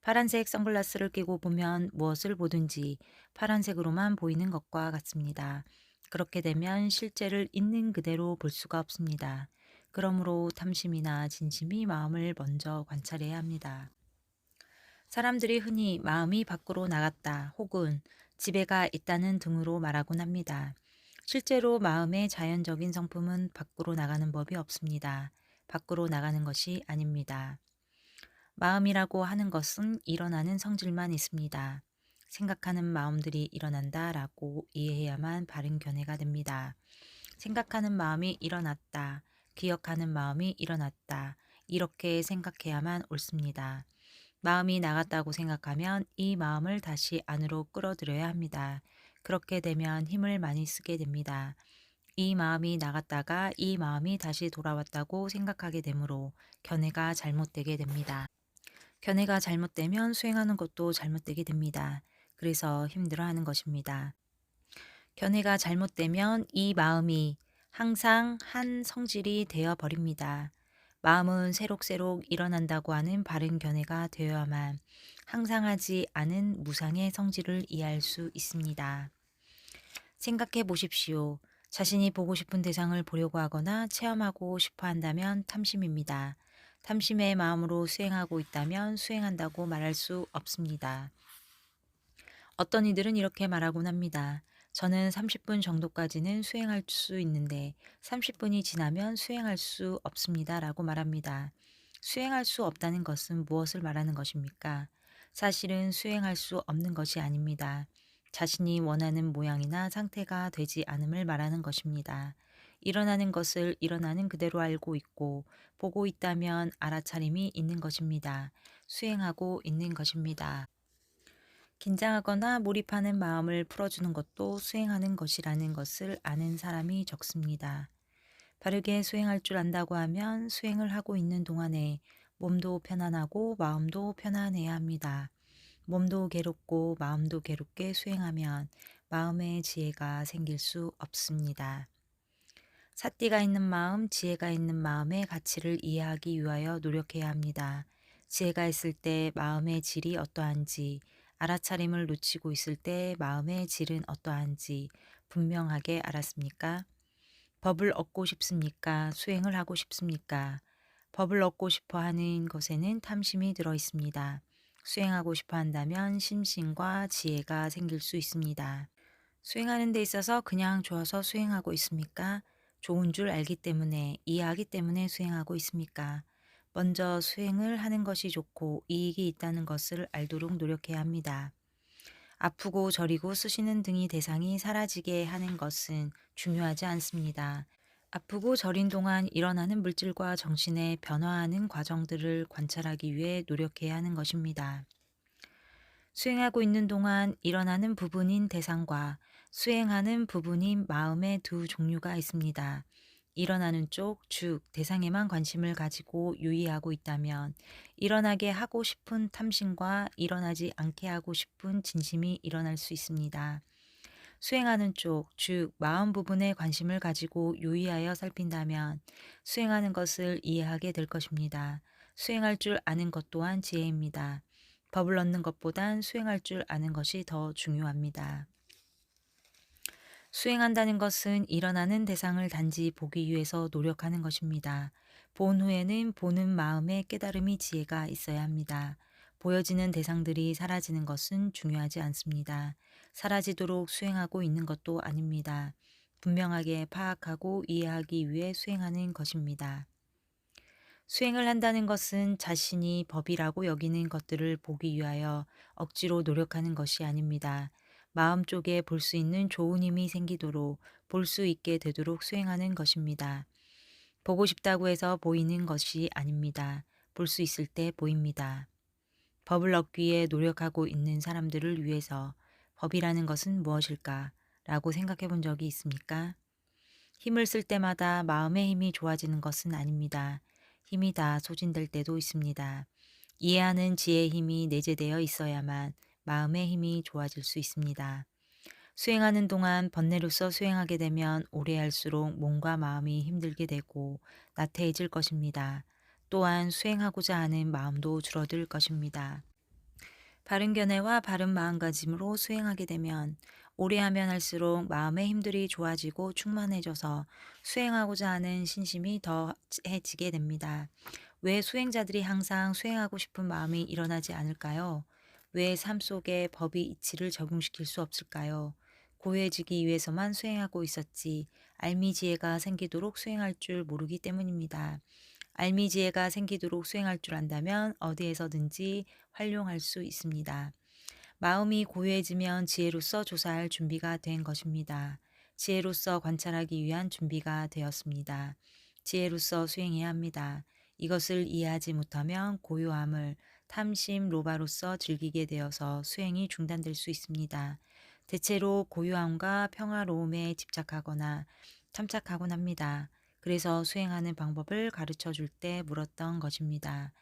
파란색 선글라스를 끼고 보면 무엇을 보든지 파란색으로만 보이는 것과 같습니다. 그렇게 되면 실제를 있는 그대로 볼 수가 없습니다. 그러므로 탐심이나 진심이 마음을 먼저 관찰해야 합니다. 사람들이 흔히 마음이 밖으로 나갔다 혹은 지배가 있다는 등으로 말하곤 합니다. 실제로 마음의 자연적인 성품은 밖으로 나가는 법이 없습니다. 밖으로 나가는 것이 아닙니다. 마음이라고 하는 것은 일어나는 성질만 있습니다. 생각하는 마음들이 일어난다라고 이해해야만 바른 견해가 됩니다. 생각하는 마음이 일어났다. 기억하는 마음이 일어났다. 이렇게 생각해야만 옳습니다. 마음이 나갔다고 생각하면 이 마음을 다시 안으로 끌어들여야 합니다. 그렇게 되면 힘을 많이 쓰게 됩니다. 이 마음이 나갔다가 이 마음이 다시 돌아왔다고 생각하게 되므로 견해가 잘못되게 됩니다. 견해가 잘못되면 수행하는 것도 잘못되게 됩니다. 그래서 힘들어하는 것입니다. 견해가 잘못되면 이 마음이 항상 한 성질이 되어 버립니다. 마음은 새록새록 일어난다고 하는 바른 견해가 되어야만 항상 하지 않은 무상의 성질을 이해할 수 있습니다. 생각해 보십시오. 자신이 보고 싶은 대상을 보려고 하거나 체험하고 싶어 한다면 탐심입니다. 탐심의 마음으로 수행하고 있다면 수행한다고 말할 수 없습니다. 어떤 이들은 이렇게 말하곤 합니다. 저는 30분 정도까지는 수행할 수 있는데 30분이 지나면 수행할 수 없습니다. 라고 말합니다. 수행할 수 없다는 것은 무엇을 말하는 것입니까? 사실은 수행할 수 없는 것이 아닙니다. 자신이 원하는 모양이나 상태가 되지 않음을 말하는 것입니다. 일어나는 것을 일어나는 그대로 알고 있고 보고 있다면 알아차림이 있는 것입니다. 수행하고 있는 것입니다. 긴장하거나 몰입하는 마음을 풀어주는 것도 수행하는 것이라는 것을 아는 사람이 적습니다. 바르게 수행할 줄 안다고 하면 수행을 하고 있는 동안에 몸도 편안하고 마음도 편안해야 합니다. 몸도 괴롭고 마음도 괴롭게 수행하면 마음의 지혜가 생길 수 없습니다. 사띠가 있는 마음, 지혜가 있는 마음의 가치를 이해하기 위하여 노력해야 합니다. 지혜가 있을 때 마음의 질이 어떠한지, 알아차림을 놓치고 있을 때 마음의 질은 어떠한지 분명하게 알았습니까? 법을 얻고 싶습니까? 수행을 하고 싶습니까? 법을 얻고 싶어 하는 것에는 탐심이 들어 있습니다. 수행하고 싶어 한다면 심신과 지혜가 생길 수 있습니다. 수행하는 데 있어서 그냥 좋아서 수행하고 있습니까? 좋은 줄 알기 때문에, 이해하기 때문에 수행하고 있습니까? 먼저 수행을 하는 것이 좋고 이익이 있다는 것을 알도록 노력해야 합니다. 아프고 저리고 쑤시는 등이 대상이 사라지게 하는 것은 중요하지 않습니다. 아프고 저린 동안 일어나는 물질과 정신의 변화하는 과정들을 관찰하기 위해 노력해야 하는 것입니다. 수행하고 있는 동안 일어나는 부분인 대상과 수행하는 부분인 마음의 두 종류가 있습니다. 일어나는 쪽, 즉 대상에만 관심을 가지고 유의하고 있다면 일어나게 하고 싶은 탐심과 일어나지 않게 하고 싶은 진심이 일어날 수 있습니다. 수행하는 쪽, 즉 마음 부분에 관심을 가지고 유의하여 살핀다면 수행하는 것을 이해하게 될 것입니다. 수행할 줄 아는 것 또한 지혜입니다. 법을 얻는 것보단 수행할 줄 아는 것이 더 중요합니다. 수행한다는 것은 일어나는 대상을 단지 보기 위해서 노력하는 것입니다. 본 후에는 보는 마음의 깨달음이 지혜가 있어야 합니다. 보여지는 대상들이 사라지는 것은 중요하지 않습니다. 사라지도록 수행하고 있는 것도 아닙니다. 분명하게 파악하고 이해하기 위해 수행하는 것입니다. 수행을 한다는 것은 자신이 법이라고 여기는 것들을 보기 위하여 억지로 노력하는 것이 아닙니다. 마음 쪽에 볼 수 있는 좋은 힘이 생기도록 볼 수 있게 되도록 수행하는 것입니다. 보고 싶다고 해서 보이는 것이 아닙니다. 볼 수 있을 때 보입니다. 법을 얻기 위해 노력하고 있는 사람들을 위해서 법이라는 것은 무엇일까? 라고 생각해 본 적이 있습니까? 힘을 쓸 때마다 마음의 힘이 좋아지는 것은 아닙니다. 힘이 다 소진될 때도 있습니다. 이해하는 지혜의 힘이 내재되어 있어야만 마음의 힘이 좋아질 수 있습니다. 수행하는 동안 번뇌로서 수행하게 되면 오래 할수록 몸과 마음이 힘들게 되고 나태해질 것입니다. 또한 수행하고자 하는 마음도 줄어들 것입니다. 바른 견해와 바른 마음가짐으로 수행하게 되면 오래 하면 할수록 마음의 힘들이 좋아지고 충만해져서 수행하고자 하는 신심이 더해지게 됩니다. 왜 수행자들이 항상 수행하고 싶은 마음이 일어나지 않을까요? 왜 삶 속에 법이 이치를 적용시킬 수 없을까요? 고해지기 위해서만 수행하고 있었지 알미지혜가 생기도록 수행할 줄 모르기 때문입니다. 알미지혜가 생기도록 수행할 줄 안다면 어디에서든지 활용할 수 있습니다. 마음이 고요해지면 지혜로서 조사할 준비가 된 것입니다. 지혜로서 관찰하기 위한 준비가 되었습니다. 지혜로서 수행해야 합니다. 이것을 이해하지 못하면 고요함을 탐심, 로바로서 즐기게 되어서 수행이 중단될 수 있습니다. 대체로 고요함과 평화로움에 집착하거나 탐착하곤 합니다. 그래서 수행하는 방법을 가르쳐 줄 때 물었던 것입니다.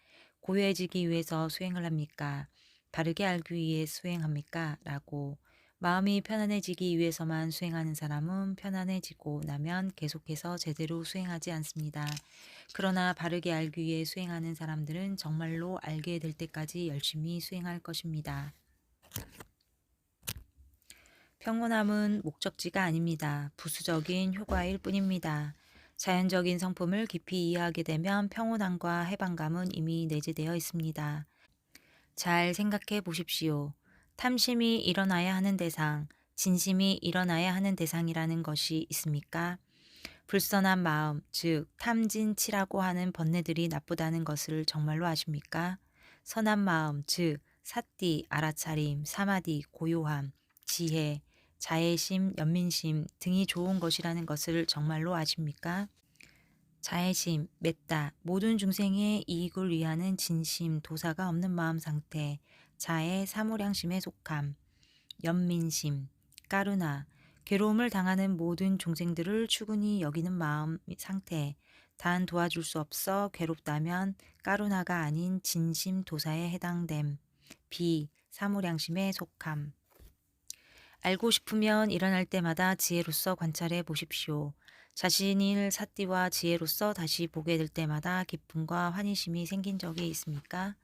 고요해지기 위해서 수행을 합니까? 바르게 알기 위해 수행합니까? 라고 마음이 편안해지기 위해서만 수행하는 사람은 편안해지고 나면 계속해서 제대로 수행하지 않습니다. 그러나 바르게 알기 위해 수행하는 사람들은 정말로 알게 될 때까지 열심히 수행할 것입니다. 평온함은 목적지가 아닙니다. 부수적인 효과일 뿐입니다. 자연적인 성품을 깊이 이해하게 되면 평온함과 해방감은 이미 내재되어 있습니다. 잘 생각해 보십시오. 탐심이 일어나야 하는 대상, 진심이 일어나야 하는 대상이라는 것이 있습니까? 불선한 마음, 즉 탐진치라고 하는 번뇌들이 나쁘다는 것을 정말로 아십니까? 선한 마음, 즉 사띠, 알아차림, 사마디, 고요함, 지혜, 자애심, 연민심 등이 좋은 것이라는 것을 정말로 아십니까? 자애심, 메따, 모든 중생의 이익을 위하는 진심, 도사가 없는 마음 상태, 자애, 사무량심에 속함, 연민심, 까르나, 괴로움을 당하는 모든 중생들을 추근히 여기는 마음 상태, 단 도와줄 수 없어 괴롭다면 까르나가 아닌 진심 도사에 해당됨, 비, 사무량심에 속함. 알고 싶으면 일어날 때마다 지혜로서 관찰해 보십시오. 자신을 사띠와 지혜로서 다시 보게 될 때마다 기쁨과 환희심이 생긴 적이 있습니까?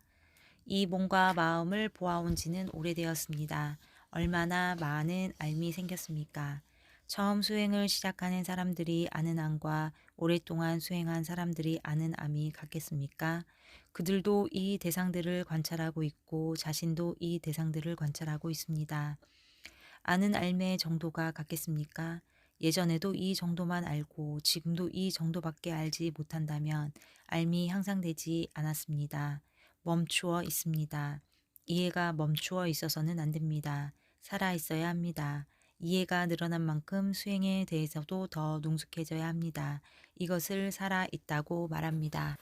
이 몸과 마음을 보아온 지는 오래되었습니다. 얼마나 많은 알미 생겼습니까? 처음 수행을 시작하는 사람들이 아는 암과 오랫동안 수행한 사람들이 아는 암이 같겠습니까? 그들도 이 대상들을 관찰하고 있고 자신도 이 대상들을 관찰하고 있습니다. 아는 알매 정도가 같겠습니까? 예전에도 이 정도만 알고 지금도 이 정도밖에 알지 못한다면 알미 향상되지 않았습니다. 멈추어 있습니다. 이해가 멈추어 있어서는 안 됩니다. 살아 있어야 합니다. 이해가 늘어난 만큼 수행에 대해서도 더 능숙해져야 합니다. 이것을 살아 있다고 말합니다.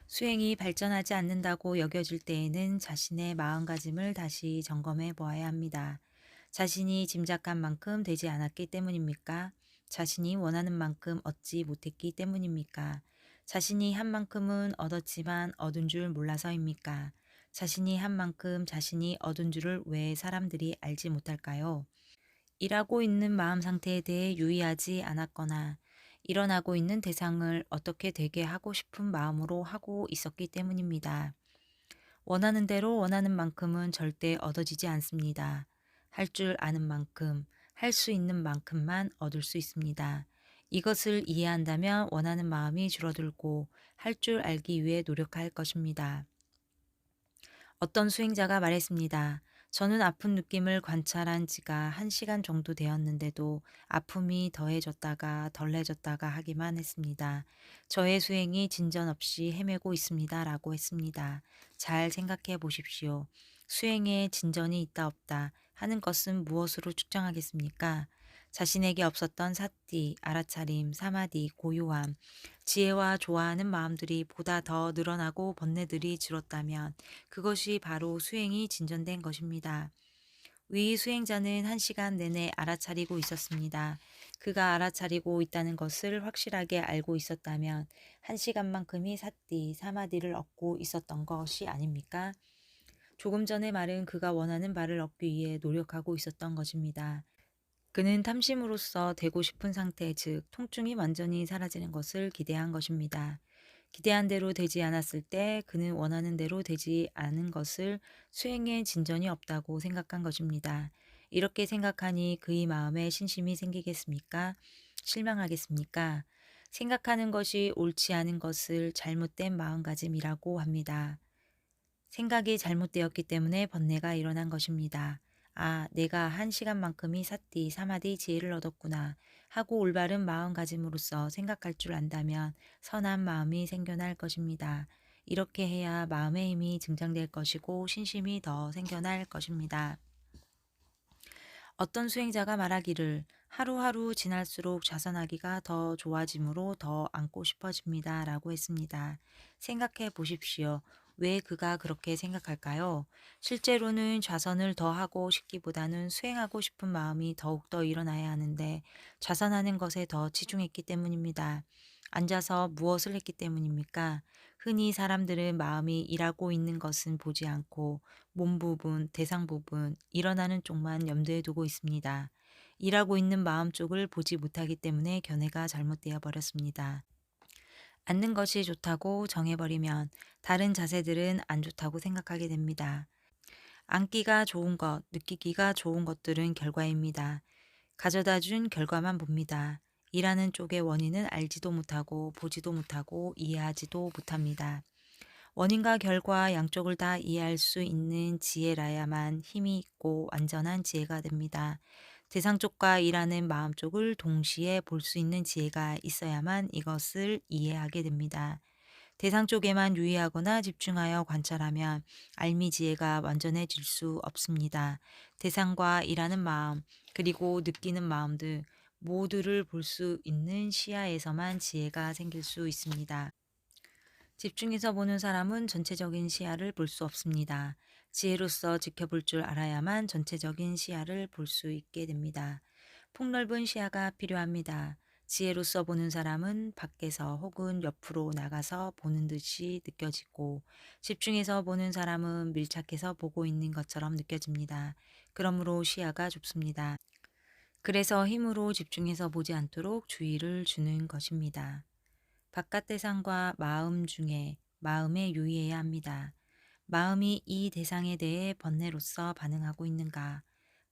수행이 발전하지 않는다고 여겨질 때에는 자신의 마음가짐을 다시 점검해 보아야 합니다. 자신이 짐작한 만큼 되지 않았기 때문입니까? 자신이 원하는 만큼 얻지 못했기 때문입니까? 자신이 한 만큼은 얻었지만 얻은 줄 몰라서입니까? 자신이 한 만큼 자신이 얻은 줄을 왜 사람들이 알지 못할까요? 일하고 있는 마음 상태에 대해 유의하지 않았거나 일어나고 있는 대상을 어떻게 되게 하고 싶은 마음으로 하고 있었기 때문입니다. 원하는 대로 원하는 만큼은 절대 얻어지지 않습니다. 할 줄 아는 만큼, 할 수 있는 만큼만 얻을 수 있습니다. 이것을 이해한다면 원하는 마음이 줄어들고 할 줄 알기 위해 노력할 것입니다. 어떤 수행자가 말했습니다. 저는 아픈 느낌을 관찰한 지가 1시간 정도 되었는데도 아픔이 더해졌다가 덜해졌다가 하기만 했습니다. 저의 수행이 진전 없이 헤매고 있습니다. 라고 했습니다. 잘 생각해 보십시오. 수행에 진전이 있다 없다 하는 것은 무엇으로 측정하겠습니까? 자신에게 없었던 사띠, 알아차림, 사마디, 고요함, 지혜와 좋아하는 마음들이 보다 더 늘어나고 번뇌들이 줄었다면 그것이 바로 수행이 진전된 것입니다. 위 수행자는 1시간 내내 알아차리고 있었습니다. 그가 알아차리고 있다는 것을 확실하게 알고 있었다면 1시간만큼이 사띠, 사마디를 얻고 있었던 것이 아닙니까? 조금 전의 말은 그가 원하는 바를 얻기 위해 노력하고 있었던 것입니다. 그는 탐심으로써 되고 싶은 상태, 즉 통증이 완전히 사라지는 것을 기대한 것입니다. 기대한 대로 되지 않았을 때 그는 원하는 대로 되지 않은 것을 수행에 진전이 없다고 생각한 것입니다. 이렇게 생각하니 그의 마음에 신심이 생기겠습니까? 실망하겠습니까? 생각하는 것이 옳지 않은 것을 잘못된 마음가짐이라고 합니다. 생각이 잘못되었기 때문에 번뇌가 일어난 것입니다. 아, 내가 1시간만큼이 사띠, 사마디 지혜를 얻었구나 하고 올바른 마음가짐으로써 생각할 줄 안다면 선한 마음이 생겨날 것입니다. 이렇게 해야 마음의 힘이 증장될 것이고 신심이 더 생겨날 것입니다. 어떤 수행자가 말하기를 하루하루 지날수록 자선하기가 더 좋아지므로 더 안고 싶어집니다. 라고 했습니다. 생각해 보십시오. 왜 그가 그렇게 생각할까요? 실제로는 좌선을 더 하고 싶기보다는 수행하고 싶은 마음이 더욱더 일어나야 하는데 좌선하는 것에 더 치중했기 때문입니다. 앉아서 무엇을 했기 때문입니까? 흔히 사람들은 마음이 일하고 있는 것은 보지 않고 몸 부분, 대상 부분, 일어나는 쪽만 염두에 두고 있습니다. 일하고 있는 마음 쪽을 보지 못하기 때문에 견해가 잘못되어 버렸습니다. 앉는 것이 좋다고 정해버리면 다른 자세들은 안 좋다고 생각하게 됩니다. 앉기가 좋은 것, 느끼기가 좋은 것들은 결과입니다. 가져다 준 결과만 봅니다. 일하는 쪽의 원인은 알지도 못하고 보지도 못하고 이해하지도 못합니다. 원인과 결과 양쪽을 다 이해할 수 있는 지혜라야만 힘이 있고 완전한 지혜가 됩니다. 대상 쪽과 일하는 마음 쪽을 동시에 볼 수 있는 지혜가 있어야만 이것을 이해하게 됩니다. 대상 쪽에만 유의하거나 집중하여 관찰하면 알미 지혜가 완전해질 수 없습니다. 대상과 일하는 마음, 그리고 느끼는 마음들 모두를 볼 수 있는 시야에서만 지혜가 생길 수 있습니다. 집중해서 보는 사람은 전체적인 시야를 볼 수 없습니다. 지혜로서 지켜볼 줄 알아야만 전체적인 시야를 볼 수 있게 됩니다. 폭넓은 시야가 필요합니다. 지혜로서 보는 사람은 밖에서 혹은 옆으로 나가서 보는 듯이 느껴지고 집중해서 보는 사람은 밀착해서 보고 있는 것처럼 느껴집니다. 그러므로 시야가 좁습니다. 그래서 힘으로 집중해서 보지 않도록 주의를 주는 것입니다. 바깥 대상과 마음 중에 마음에 유의해야 합니다. 마음이 이 대상에 대해 번뇌로서 반응하고 있는가?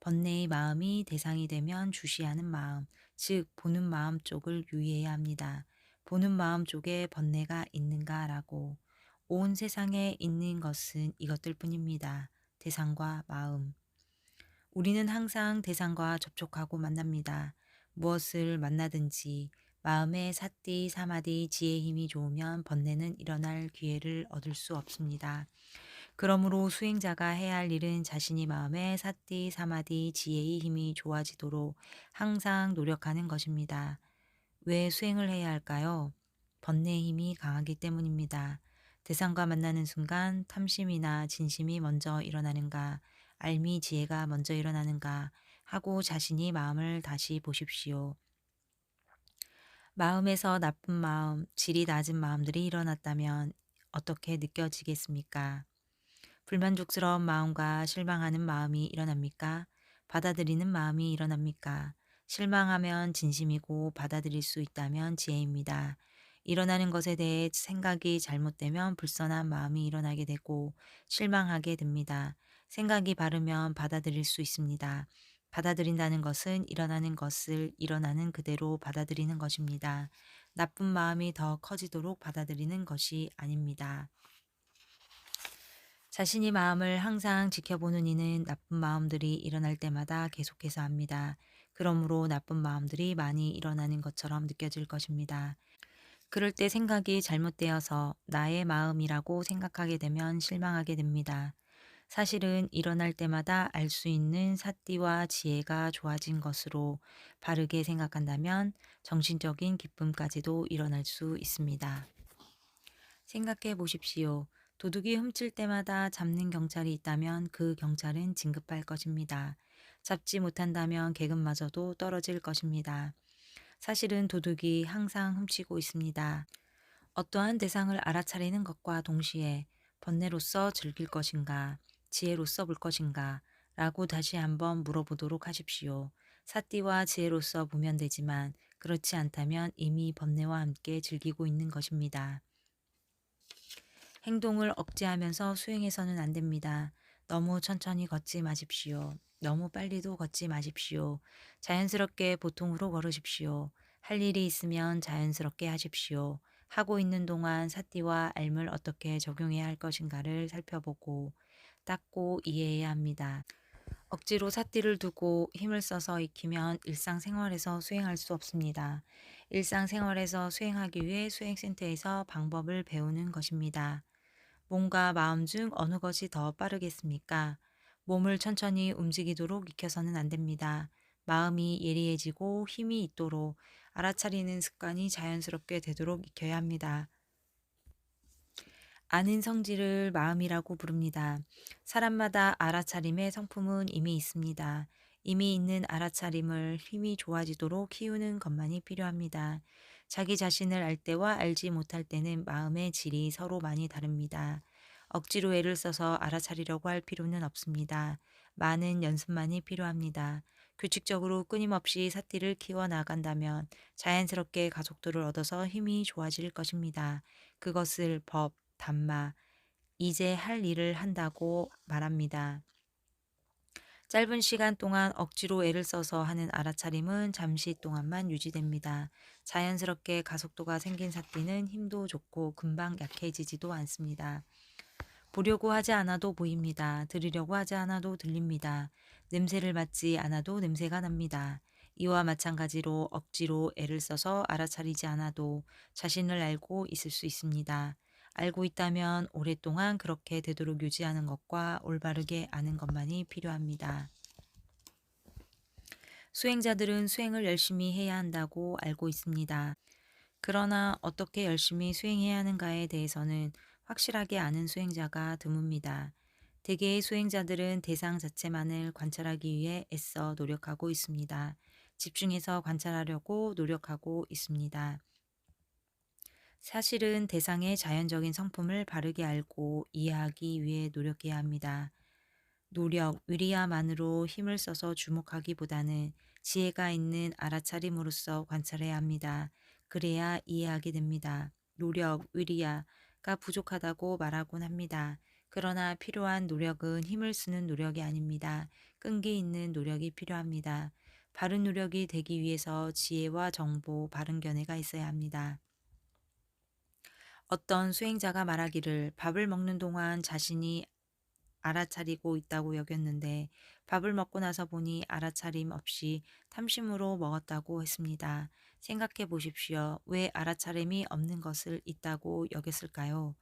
번뇌의 마음이 대상이 되면 주시하는 마음, 즉 보는 마음 쪽을 유의해야 합니다. 보는 마음 쪽에 번뇌가 있는가라고. 온 세상에 있는 것은 이것들 뿐입니다. 대상과 마음. 우리는 항상 대상과 접촉하고 만납니다. 무엇을 만나든지 마음의 삿디 사마디 지혜 힘이 좋으면 번뇌는 일어날 기회를 얻을 수 없습니다. 그러므로 수행자가 해야 할 일은 자신이 마음의 삿디 사마디 지혜의 힘이 좋아지도록 항상 노력하는 것입니다. 왜 수행을 해야 할까요? 번뇌의 힘이 강하기 때문입니다. 대상과 만나는 순간 탐심이나 진심이 먼저 일어나는가, 알미 지혜가 먼저 일어나는가 하고 자신이 마음을 다시 보십시오. 마음에서 나쁜 마음, 질이 낮은 마음들이 일어났다면 어떻게 느껴지겠습니까? 불만족스러운 마음과 실망하는 마음이 일어납니까? 받아들이는 마음이 일어납니까? 실망하면 진심이고 받아들일 수 있다면 지혜입니다. 일어나는 것에 대해 생각이 잘못되면 불선한 마음이 일어나게 되고 실망하게 됩니다. 생각이 바르면 받아들일 수 있습니다. 받아들인다는 것은 일어나는 것을 일어나는 그대로 받아들이는 것입니다. 나쁜 마음이 더 커지도록 받아들이는 것이 아닙니다. 자신이 마음을 항상 지켜보는 이는 나쁜 마음들이 일어날 때마다 계속해서 합니다. 그러므로 나쁜 마음들이 많이 일어나는 것처럼 느껴질 것입니다. 그럴 때 생각이 잘못되어서 나의 마음이라고 생각하게 되면 실망하게 됩니다. 사실은 일어날 때마다 알 수 있는 사띠와 지혜가 좋아진 것으로 바르게 생각한다면 정신적인 기쁨까지도 일어날 수 있습니다. 생각해 보십시오. 도둑이 훔칠 때마다 잡는 경찰이 있다면 그 경찰은 진급할 것입니다. 잡지 못한다면 계급마저도 떨어질 것입니다. 사실은 도둑이 항상 훔치고 있습니다. 어떠한 대상을 알아차리는 것과 동시에 번뇌로서 즐길 것인가, 지혜로서 볼 것인가 라고 다시 한번 물어보도록 하십시오. 사띠와 지혜로서 보면 되지만 그렇지 않다면 이미 번뇌와 함께 즐기고 있는 것입니다. 행동을 억제하면서 수행해서는 안 됩니다. 너무 천천히 걷지 마십시오. 너무 빨리도 걷지 마십시오. 자연스럽게 보통으로 걸으십시오. 할 일이 있으면 자연스럽게 하십시오. 하고 있는 동안 사띠와 알을 어떻게 적용해야 할 것인가를 살펴보고 닦고 이해해야 합니다. 억지로 사띠를 두고 힘을 써서 익히면 일상생활에서 수행할 수 없습니다. 일상생활에서 수행하기 위해 수행센터에서 방법을 배우는 것입니다. 몸과 마음 중 어느 것이 더 빠르겠습니까? 몸을 천천히 움직이도록 익혀서는 안 됩니다. 마음이 예리해지고 힘이 있도록 알아차리는 습관이 자연스럽게 되도록 익혀야 합니다. 아는 성질을 마음이라고 부릅니다. 사람마다 알아차림의 성품은 이미 있습니다. 이미 있는 알아차림을 힘이 좋아지도록 키우는 것만이 필요합니다. 자기 자신을 알 때와 알지 못할 때는 마음의 질이 서로 많이 다릅니다. 억지로 애를 써서 알아차리려고 할 필요는 없습니다. 많은 연습만이 필요합니다. 규칙적으로 끊임없이 사띠를 키워나간다면 자연스럽게 가속도를 얻어서 힘이 좋아질 것입니다. 그것을 법, 담마, 이제 할 일을 한다고 말합니다. 짧은 시간 동안 억지로 애를 써서 하는 알아차림은 잠시 동안만 유지됩니다. 자연스럽게 가속도가 생긴 사띠는 힘도 좋고 금방 약해지지도 않습니다. 보려고 하지 않아도 보입니다. 들으려고 하지 않아도 들립니다. 냄새를 맡지 않아도 냄새가 납니다. 이와 마찬가지로 억지로 애를 써서 알아차리지 않아도 자신을 알고 있을 수 있습니다. 알고 있다면 오랫동안 그렇게 되도록 유지하는 것과 올바르게 아는 것만이 필요합니다. 수행자들은 수행을 열심히 해야 한다고 알고 있습니다. 그러나 어떻게 열심히 수행해야 하는가에 대해서는 확실하게 아는 수행자가 드뭅니다. 대개의 수행자들은 대상 자체만을 관찰하기 위해 애써 노력하고 있습니다. 집중해서 관찰하려고 노력하고 있습니다. 사실은 대상의 자연적인 성품을 바르게 알고 이해하기 위해 노력해야 합니다. 노력, 위리야만으로 힘을 써서 주목하기보다는 지혜가 있는 알아차림으로써 관찰해야 합니다. 그래야 이해하게 됩니다. 노력, 위리야가 부족하다고 말하곤 합니다. 그러나 필요한 노력은 힘을 쓰는 노력이 아닙니다. 끈기 있는 노력이 필요합니다. 바른 노력이 되기 위해서 지혜와 정보, 바른 견해가 있어야 합니다. 어떤 수행자가 말하기를 밥을 먹는 동안 자신이 알아차리고 있다고 여겼는데 밥을 먹고 나서 보니 알아차림 없이 탐심으로 먹었다고 했습니다. 생각해 보십시오. 왜 알아차림이 없는 것을 있다고 여겼을까요?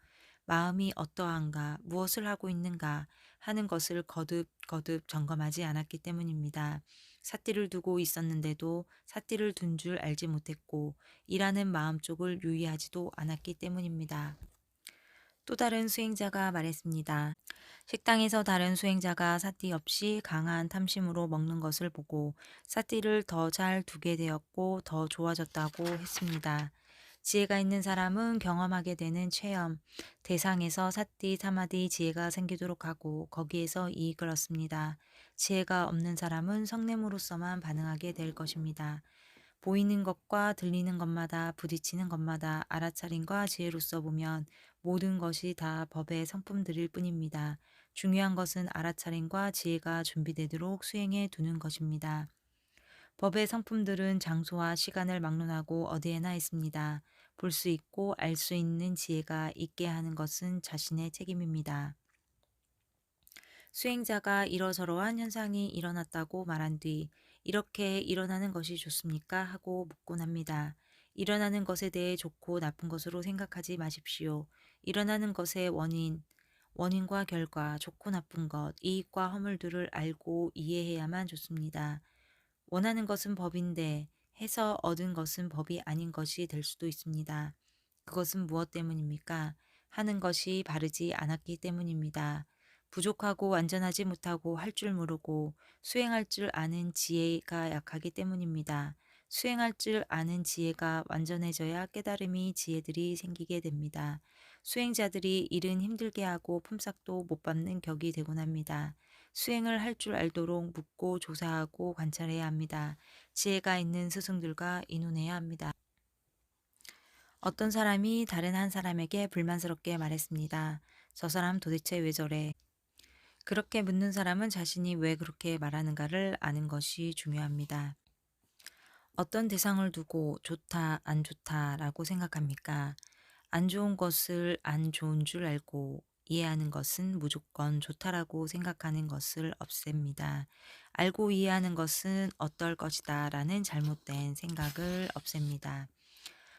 마음이 어떠한가, 무엇을 하고 있는가 하는 것을 거듭 점검하지 않았기 때문입니다. 삿띠를 두고 있었는데도 삿띠를 둔 줄 알지 못했고 일하는 마음 쪽을 유의하지도 않았기 때문입니다. 또 다른 수행자가 말했습니다. 식당에서 다른 수행자가 사띠 없이 강한 탐심으로 먹는 것을 보고 사띠를 더 잘 두게 되었고 더 좋아졌다고 했습니다. 지혜가 있는 사람은 경험하게 되는 체험, 대상에서 사띠, 사마디 지혜가 생기도록 하고 거기에서 이익을 얻습니다. 지혜가 없는 사람은 성냄으로서만 반응하게 될 것입니다. 보이는 것과 들리는 것마다 부딪히는 것마다 알아차림과 지혜로서 보면 모든 것이 다 법의 성품들일 뿐입니다. 중요한 것은 알아차림과 지혜가 준비되도록 수행해 두는 것입니다. 법의 성품들은 장소와 시간을 막론하고 어디에나 있습니다. 볼 수 있고 알 수 있는 지혜가 있게 하는 것은 자신의 책임입니다. 수행자가 이러저러한 현상이 일어났다고 말한 뒤 이렇게 일어나는 것이 좋습니까? 하고 묻곤 합니다. 일어나는 것에 대해 좋고 나쁜 것으로 생각하지 마십시오. 일어나는 것의 원인과 결과, 좋고 나쁜 것, 이익과 허물들을 알고 이해해야만 좋습니다. 원하는 것은 법인데 해서 얻은 것은 법이 아닌 것이 될 수도 있습니다. 그것은 무엇 때문입니까? 하는 것이 바르지 않았기 때문입니다. 부족하고 완전하지 못하고 할 줄 모르고 수행할 줄 아는 지혜가 약하기 때문입니다. 수행할 줄 아는 지혜가 완전해져야 깨달음이 지혜들이 생기게 됩니다. 수행자들이 일은 힘들게 하고 품삯도 못 받는 격이 되곤 합니다. 수행을 할 줄 알도록 묻고 조사하고 관찰해야 합니다. 지혜가 있는 스승들과 인논해야 합니다. 어떤 사람이 다른 한 사람에게 불만스럽게 말했습니다. 저 사람 도대체 왜 저래? 그렇게 묻는 사람은 자신이 왜 그렇게 말하는가를 아는 것이 중요합니다. 어떤 대상을 두고 좋다, 안 좋다라고 생각합니까? 안 좋은 것을 안 좋은 줄 알고 이해하는 것은 무조건 좋다라고 생각하는 것을 없앱니다. 알고 이해하는 것은 어떨 것이다 라는 잘못된 생각을 없앱니다.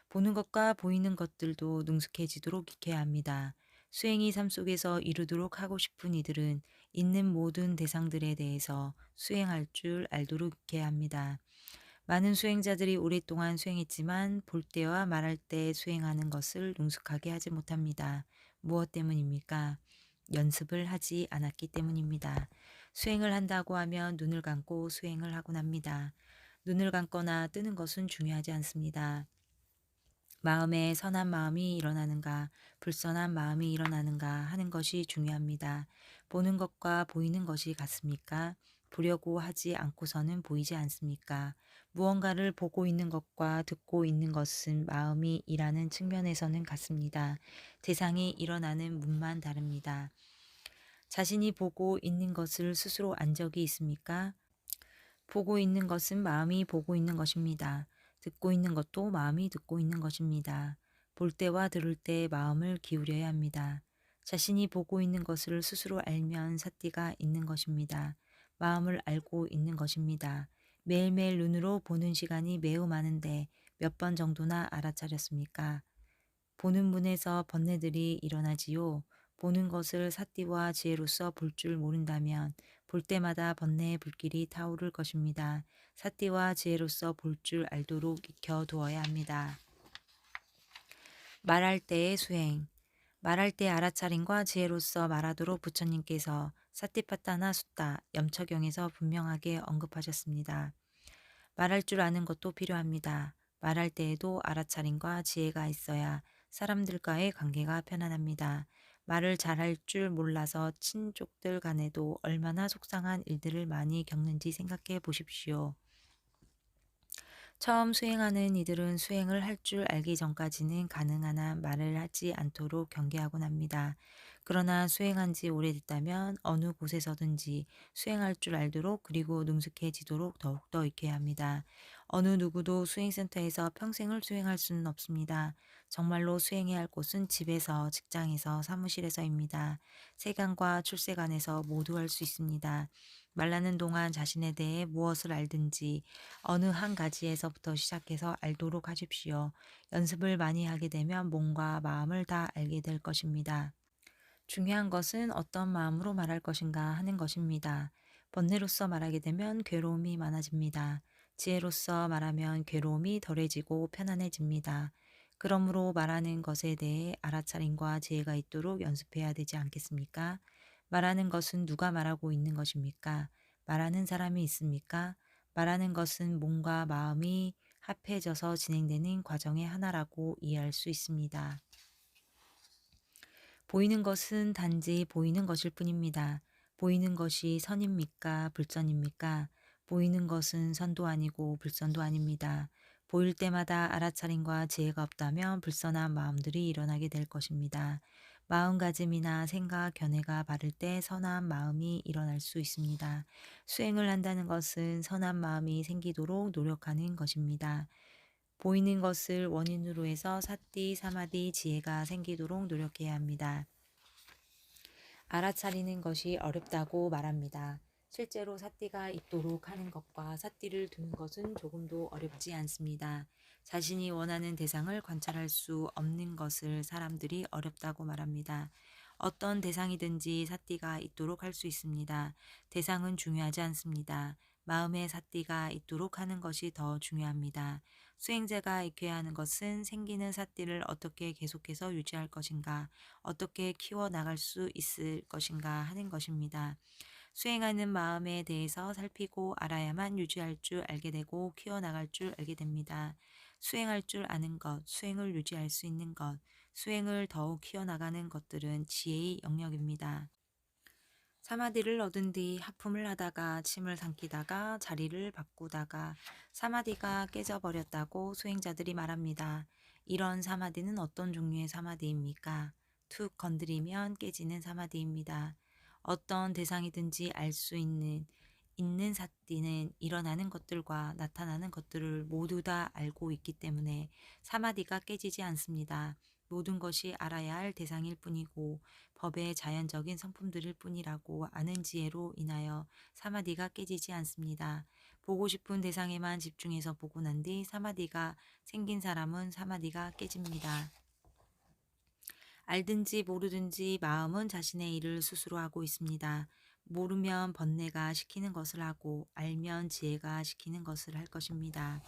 보는 것과 보이는 것들도 능숙해지도록 익혀야 합니다. 수행이 삶 속에서 이루도록 하고 싶은 이들은 있는 모든 대상들에 대해서 수행할 줄 알도록 익혀야 합니다. 많은 수행자들이 오랫동안 수행했지만 볼 때와 말할 때 수행하는 것을 능숙하게 하지 못합니다. 무엇 때문입니까? 연습을 하지 않았기 때문입니다. 수행을 한다고 하면 눈을 감고 수행을 하곤 합니다. 눈을 감거나 뜨는 것은 중요하지 않습니다. 마음에 선한 마음이 일어나는가, 불선한 마음이 일어나는가 하는 것이 중요합니다. 보는 것과 보이는 것이 같습니까? 보려고 하지 않고서는 보이지 않습니까? 무언가를 보고 있는 것과 듣고 있는 것은 마음이 일하는 측면에서는 같습니다. 대상이 일어나는 문만 다릅니다. 자신이 보고 있는 것을 스스로 안 적이 있습니까? 보고 있는 것은 마음이 보고 있는 것입니다. 듣고 있는 것도 마음이 듣고 있는 것입니다. 볼 때와 들을 때 마음을 기울여야 합니다. 자신이 보고 있는 것을 스스로 알면 사띠가 있는 것입니다. 마음을 알고 있는 것입니다. 매일매일 눈으로 보는 시간이 매우 많은데 몇 번 정도나 알아차렸습니까? 보는 문에서 번뇌들이 일어나지요. 보는 것을 사띠와 지혜로서 볼 줄 모른다면 볼 때마다 번뇌의 불길이 타오를 것입니다. 사띠와 지혜로서 볼 줄 알도록 익혀두어야 합니다. 말할 때의 수행. 말할 때 알아차림과 지혜로서 말하도록 부처님께서 사띠파타나 숫다 염처경에서 분명하게 언급하셨습니다. 말할 줄 아는 것도 필요합니다. 말할 때에도 알아차림과 지혜가 있어야 사람들과의 관계가 편안합니다. 말을 잘할 줄 몰라서 친족들 간에도 얼마나 속상한 일들을 많이 겪는지 생각해 보십시오. 처음 수행하는 이들은 수행을 할 줄 알기 전까지는 가능한 한 말을 하지 않도록 경계하곤 합니다. 그러나 수행한 지 오래됐다면 어느 곳에서든지 수행할 줄 알도록 그리고 능숙해지도록 더욱더 익혀야 합니다. 어느 누구도 수행센터에서 평생을 수행할 수는 없습니다. 정말로 수행해야 할 곳은 집에서, 직장에서, 사무실에서입니다. 세간과 출세간에서 모두 할 수 있습니다. 말라는 동안 자신에 대해 무엇을 알든지 어느 한 가지에서부터 시작해서 알도록 하십시오. 연습을 많이 하게 되면 몸과 마음을 다 알게 될 것입니다. 중요한 것은 어떤 마음으로 말할 것인가 하는 것입니다. 번뇌로서 말하게 되면 괴로움이 많아집니다. 지혜로서 말하면 괴로움이 덜해지고 편안해집니다. 그러므로 말하는 것에 대해 알아차림과 지혜가 있도록 연습해야 되지 않겠습니까? 말하는 것은 누가 말하고 있는 것입니까? 말하는 사람이 있습니까? 말하는 것은 몸과 마음이 합해져서 진행되는 과정의 하나라고 이해할 수 있습니다. 보이는 것은 단지 보이는 것일 뿐입니다. 보이는 것이 선입니까? 불선입니까? 보이는 것은 선도 아니고 불선도 아닙니다. 보일 때마다 알아차림과 지혜가 없다면 불선한 마음들이 일어나게 될 것입니다. 마음가짐이나 생각, 견해가 바를 때 선한 마음이 일어날 수 있습니다. 수행을 한다는 것은 선한 마음이 생기도록 노력하는 것입니다. 보이는 것을 원인으로 해서 사띠, 사마디, 지혜가 생기도록 노력해야 합니다. 알아차리는 것이 어렵다고 말합니다. 실제로 사띠가 있도록 하는 것과 사띠를 두는 것은 조금도 어렵지 않습니다. 자신이 원하는 대상을 관찰할 수 없는 것을 사람들이 어렵다고 말합니다. 어떤 대상이든지 사띠가 있도록 할 수 있습니다. 대상은 중요하지 않습니다. 마음의 사띠가 있도록 하는 것이 더 중요합니다. 수행자가 익혀야 하는 것은 생기는 사띠를 어떻게 계속해서 유지할 것인가, 어떻게 키워나갈 수 있을 것인가 하는 것입니다. 수행하는 마음에 대해서 살피고 알아야만 유지할 줄 알게 되고 키워나갈 줄 알게 됩니다. 수행할 줄 아는 것, 수행을 유지할 수 있는 것, 수행을 더욱 키워나가는 것들은 지혜의 영역입니다. 사마디를 얻은 뒤 하품을 하다가 침을 삼키다가 자리를 바꾸다가 사마디가 깨져버렸다고 수행자들이 말합니다. 이런 사마디는 어떤 종류의 사마디입니까? 툭 건드리면 깨지는 사마디입니다. 어떤 대상이든지 알 수 있는 사띠는 일어나는 것들과 나타나는 것들을 모두 다 알고 있기 때문에 사마디가 깨지지 않습니다. 모든 것이 알아야 할 대상일 뿐이고 법의 자연적인 성품들일 뿐이라고 아는 지혜로 인하여 사마디가 깨지지 않습니다. 보고 싶은 대상에만 집중해서 보고 난 뒤 사마디가 생긴 사람은 사마디가 깨집니다. 알든지 모르든지 마음은 자신의 일을 스스로 하고 있습니다. 모르면 번뇌가 시키는 것을 하고 알면 지혜가 시키는 것을 할 것입니다.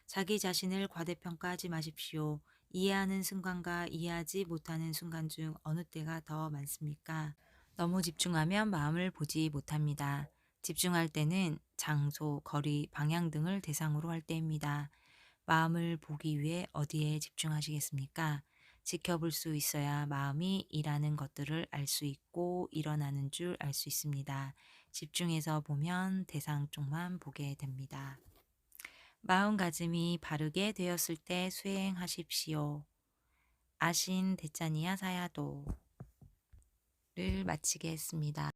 자기 자신을 과대평가하지 마십시오. 이해하는 순간과 이해하지 못하는 순간 중 어느 때가 더 많습니까? 너무 집중하면 마음을 보지 못합니다. 집중할 때는 장소, 거리, 방향 등을 대상으로 할 때입니다. 마음을 보기 위해 어디에 집중하시겠습니까? 지켜볼 수 있어야 마음이 일하는 것들을 알 수 있고 일어나는 줄 알 수 있습니다. 집중해서 보면 대상 쪽만 보게 됩니다. 마음가짐이 바르게 되었을 때 수행하십시오. 아신 데짜니아 사야도를 마치겠습니다.